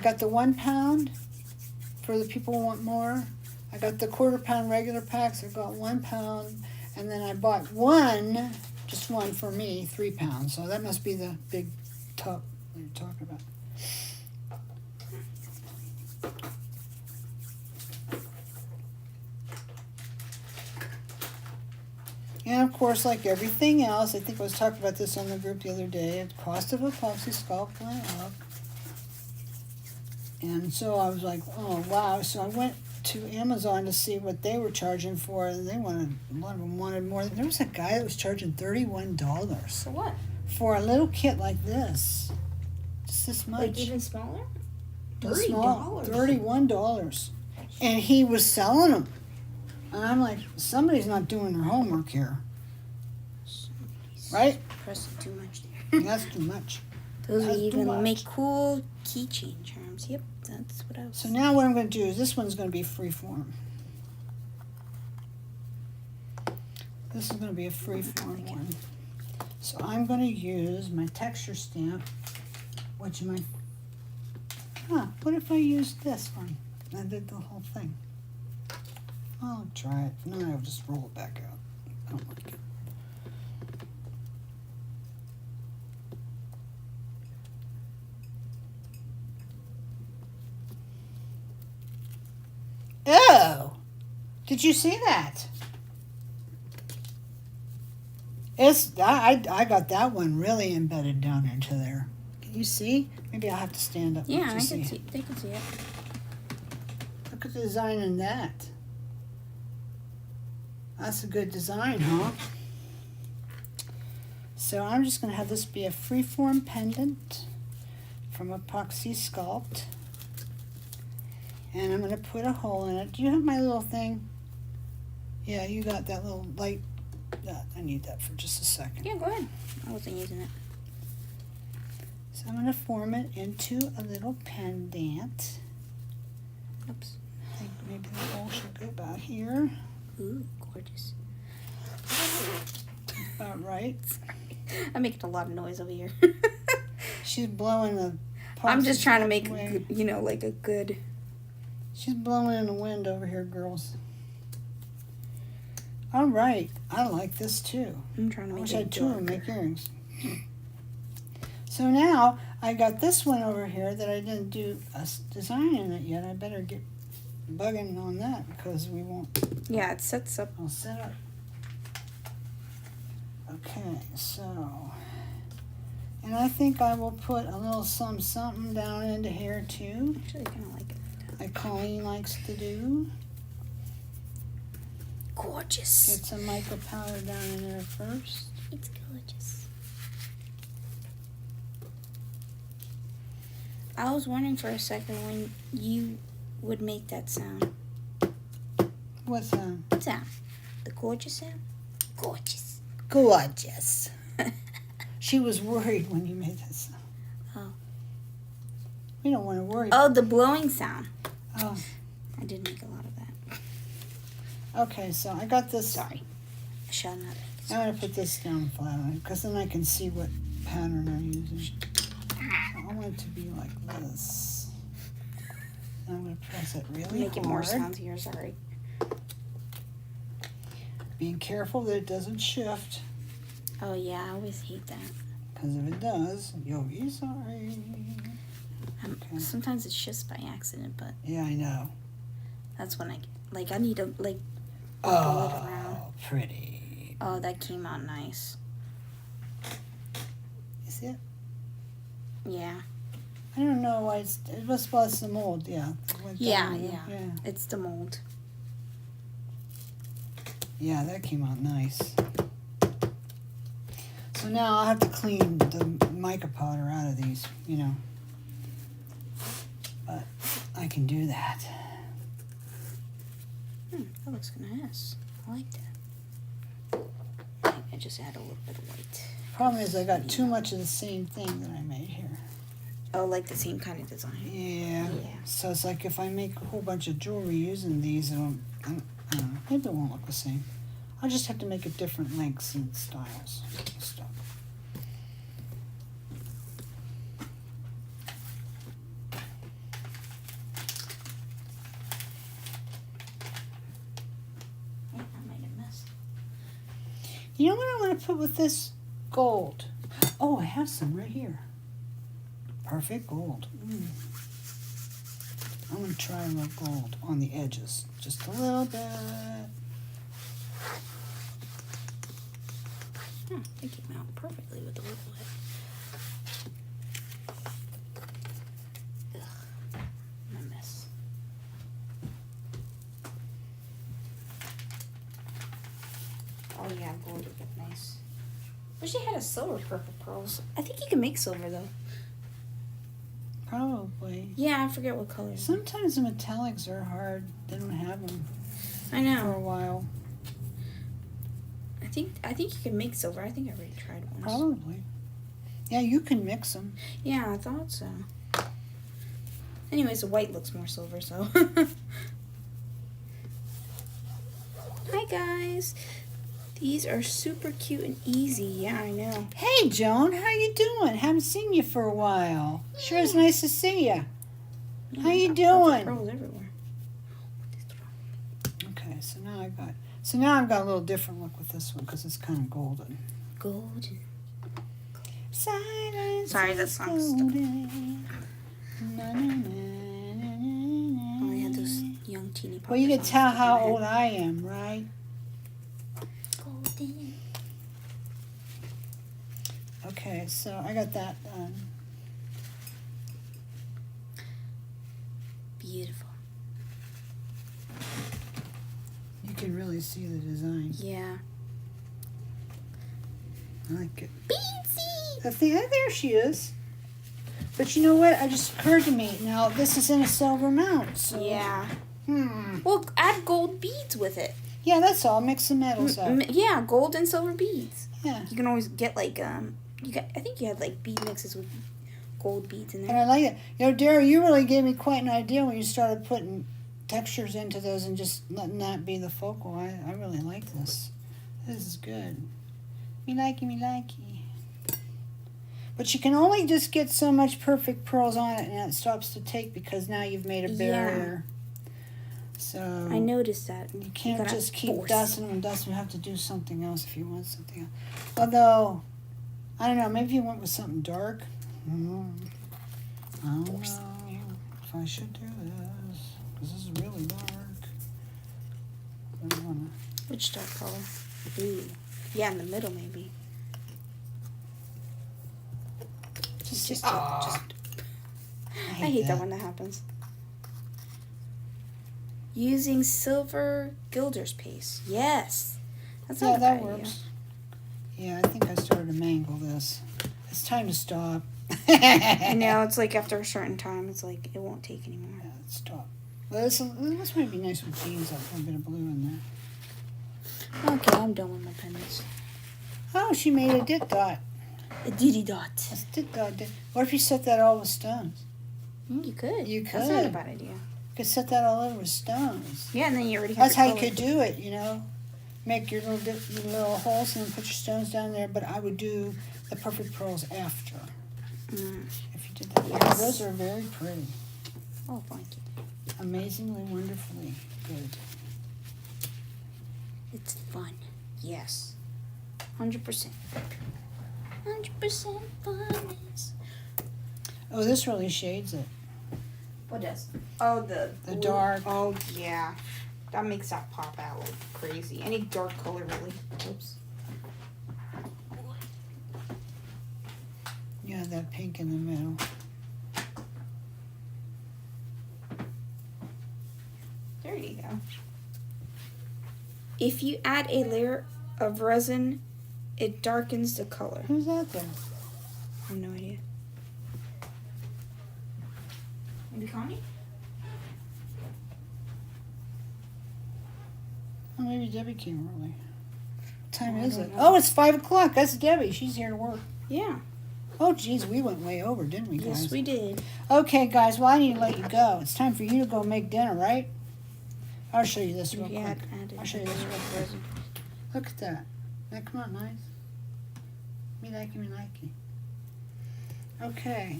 got the 1 pound for the people who want more. I got the 1/4 pound regular packs. I got 1 pound, and then I bought one, just one for me, 3 pounds. So that must be the big tub that you're talking about. And of course, like everything else, I think I was talking about this on the group the other day, the cost of Apoxie Sculpt went up. And so I was like, oh wow. So I went to Amazon to see what they were charging for, and a lot of them wanted more. There was a guy that was charging $31 For what? for a little kit like this. Just this much. Like even smaller? This small, $30? $31. And he was selling them. And I'm like, somebody's not doing their homework here. Right? Pressing too much there. That's too much. Those would That's too even much. make cool keychain charms. Yep, that's what I was. So now what I'm going to do is this one's going to be free form. This is going to be a free form one. So I'm going to use my texture stamp, which my... what if I used this one? I did the whole thing. I'll try it. No, I'll just roll it back out. I don't like it. Oh! Did you see that? I got that one really embedded down into there. Can you see? Maybe I'll have to stand up. Yeah, I to can see. see. They can see it. Look at the design in that. That's a good design, huh? So I'm just going to have this be a freeform pendant from Apoxie Sculpt. And I'm going to put a hole in it. Do you have my little thing? Yeah, you got that little light. I need that for just a second. Yeah, go ahead. I wasn't using it. So I'm going to form it into a little pendant. Oops. I think maybe the hole should go about here. Ooh, gorgeous. About right. I'm making a lot of noise over here. She's blowing the... I'm just trying to make, a away. good, you know, like a good... She's blowing in the wind over here, girls. All right. I like this too. I'm trying to I make wish it I had two of them darker. make earrings. So now I got this one over here that I didn't do a design in it yet. I better get bugging on that because we won't. Yeah, it sets up. I'll set up. Okay, so, and I think I will put a little something down into here too, Actually, I kind of like it like that. like Colleen likes to do. Gorgeous. Get some mica powder down in there first. It's gorgeous. I was wondering for a second when you would make that sound. What sound? What sound? The gorgeous sound? Gorgeous. Gorgeous. She was worried when you made that sound. Oh. We don't want to worry. Oh, the blowing sound. Oh. I did make a lot of that. Okay, so I got this. Sorry. I shall not make it. I'm going to put this down flat on it because then I can see what pattern I'm using. So I want it to be like this. I'm going to press it really Make it hard. more sounds here, sorry. Being careful that it doesn't shift. Oh, yeah, I always hate that. Because if it does, you'll be sorry. Okay. Sometimes it's just by accident, but Yeah, I know. that's when I need to, like, bubble it around. Oh, pretty. Oh, that came out nice. Is it? Yeah. I don't know why it was the mold, yeah. It went Yeah, down, yeah. Yeah, It's the mold. yeah, that came out nice. So now I'll have to clean the mica powder out of these, you know. But I can do that. That looks nice. I like that. I just add a little bit of white. Problem is I got too much of the same thing that I made here. Oh, like the same kind of design. Yeah. Yeah. So it's like if I make a whole bunch of jewelry using these, I don't know, maybe it won't look the same. I'll just have to make it different lengths and styles and stuff. Yeah, I made a mess. You know what I want to put with this? Gold. Oh, I have some right here. Perfect gold. I'm going to try a little gold on the edges. Just a little bit. They came out perfectly with the wood. Ugh, I'm a mess. Oh yeah, gold would look nice. Wish they had a silver purple pearls. I think you can make silver though. Probably. Yeah, I forget what color. Sometimes the metallics are hard. They don't have them I for a know. while. I think you can make silver. I think I already tried once. Probably. Yeah, you can mix them. Yeah, I thought so. Anyways, the white looks more silver, so. Hi guys. These are super cute and easy. Yeah, I know. Hey, Joan, how you doing? Haven't seen you for a while. Sure is nice to see you. How you doing? Pearls everywhere. Okay, so now I've got a little different look with this one because it's kind of golden. Golden. Silence. Sorry, that is song's stuck. golden. Na, na, na, na, na, Only had na. those young teeny Well, you can songs tell stuck in how my head. old I am, right? Golden. Okay, so I got that done. Beautiful. You can really see the design. Yeah. I like it. Beadsy! I think, there she is. But you know what? It just occurred to me. Now, this is in a silver mount. So, Yeah. Hmm. Well, add gold beads with it. Yeah, that's all. Mix the metals up. Yeah, gold and silver beads. Yeah. You can always get like I think you had like bead mixes with gold beads in And there. I like it. You know, Dara, you really gave me quite an idea when you started putting textures into those and just letting that be the focal. I really like this. This is good. Me likey, me likey. But you can only just get so much perfect pearls on it and it stops to take because now you've made a barrier. So I noticed that. you can't gotta just keep force. dusting and dusting. You have to do something else if you want something else. Although, I don't know, maybe if you went with something dark. I don't know if I should do this. Because this is really dark. I don't wanna... Which dark color? Ooh. Yeah, in the middle maybe. Just I hate that when that happens. Using silver gilder's paste. Yes. That's not a that bad works. Yeah, I think I started to mangle this. It's time to stop. I know, it's like after a certain time, it's like it won't take anymore. Yeah, stop. Well, this might be nice with jeans up, a bit of blue in there. Okay, I'm done with my pendants. Oh, she made a dit dot. A diddy dot. That's dit dot. What if you set that all with stones? You could. You That's not a could. bad idea. You could set that all over with stones. Yeah, and then you already have That's how your you color. could do it, you know. Make your little holes and then put your stones down there. But I would do the perfect pearls after. If you did that. Yeah, those are very pretty. Oh, thank you. Amazingly, wonderfully good. It's fun. Yes. 100%. 100% fun is... Oh, this really shades it. What does? Oh, the blue. dark. Oh, yeah. That makes that pop out like crazy. Any dark color, really. Oops. Yeah, that pink in the middle. There you go. If you add a layer of resin, it darkens the color. Who's that there? I have no idea. Maybe Connie? Oh, maybe Debbie came early. What time I is don't it? know. Oh, it's 5 o'clock. That's Debbie. She's here to work. Yeah. Oh, geez, we went way over, didn't we, guys? Yes, we did. Okay, guys, well, I need to let you go. It's time for you to go make dinner, right? I'll show you this real Yeah, quick. I'll show you this real quick. Look at that. That come out nice. Me likey, me likey. Okay.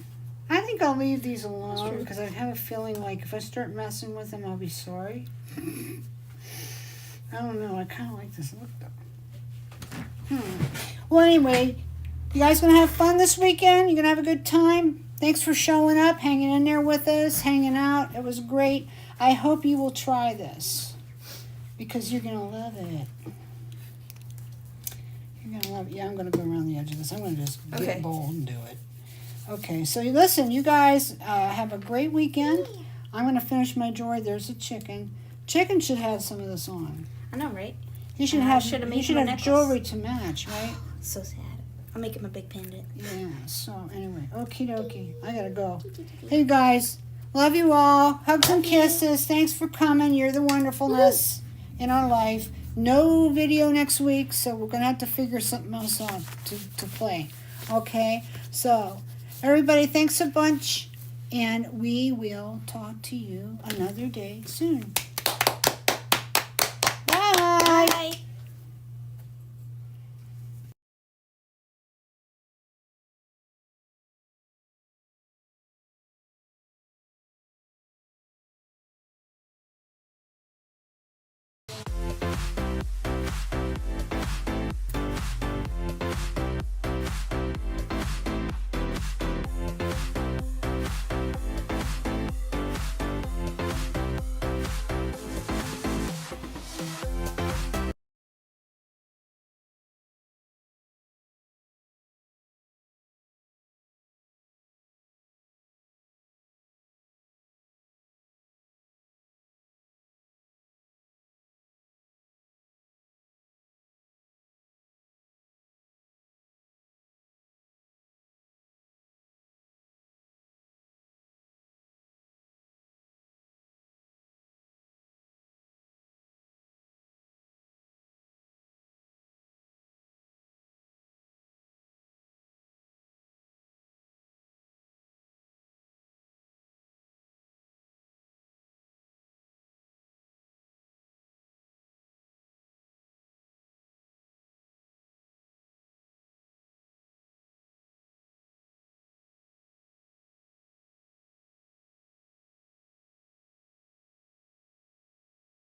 I think I'll leave these alone true. because I have a feeling like if I start messing with them, I'll be sorry. I don't know. I kind of like this look, though. Well, anyway, you guys going to have fun this weekend? You going to have a good time? Thanks for showing up, hanging in there with us, hanging out. It was great. I hope you will try this because you're going to love it. You're going to love it. Yeah, I'm going to go around the edge of this. I'm going to just get bold and do it. Okay, so listen, you guys have a great weekend. I'm going to finish my jewelry. There's a chicken. Chicken should have some of this on. I know, right? You should I have, should have you made should him a have necklace. jewelry to match, right? So sad. I'll make him a big pendant. Yeah, so anyway, okie dokie. I gotta go. Hey guys, love you all. Hugs and kisses. Thanks for coming. You're the wonderfulness in our life. No video next week, so we're gonna have to figure something else out to play. Okay? So, everybody, thanks a bunch, and we will talk to you another day soon. Bye. Bye.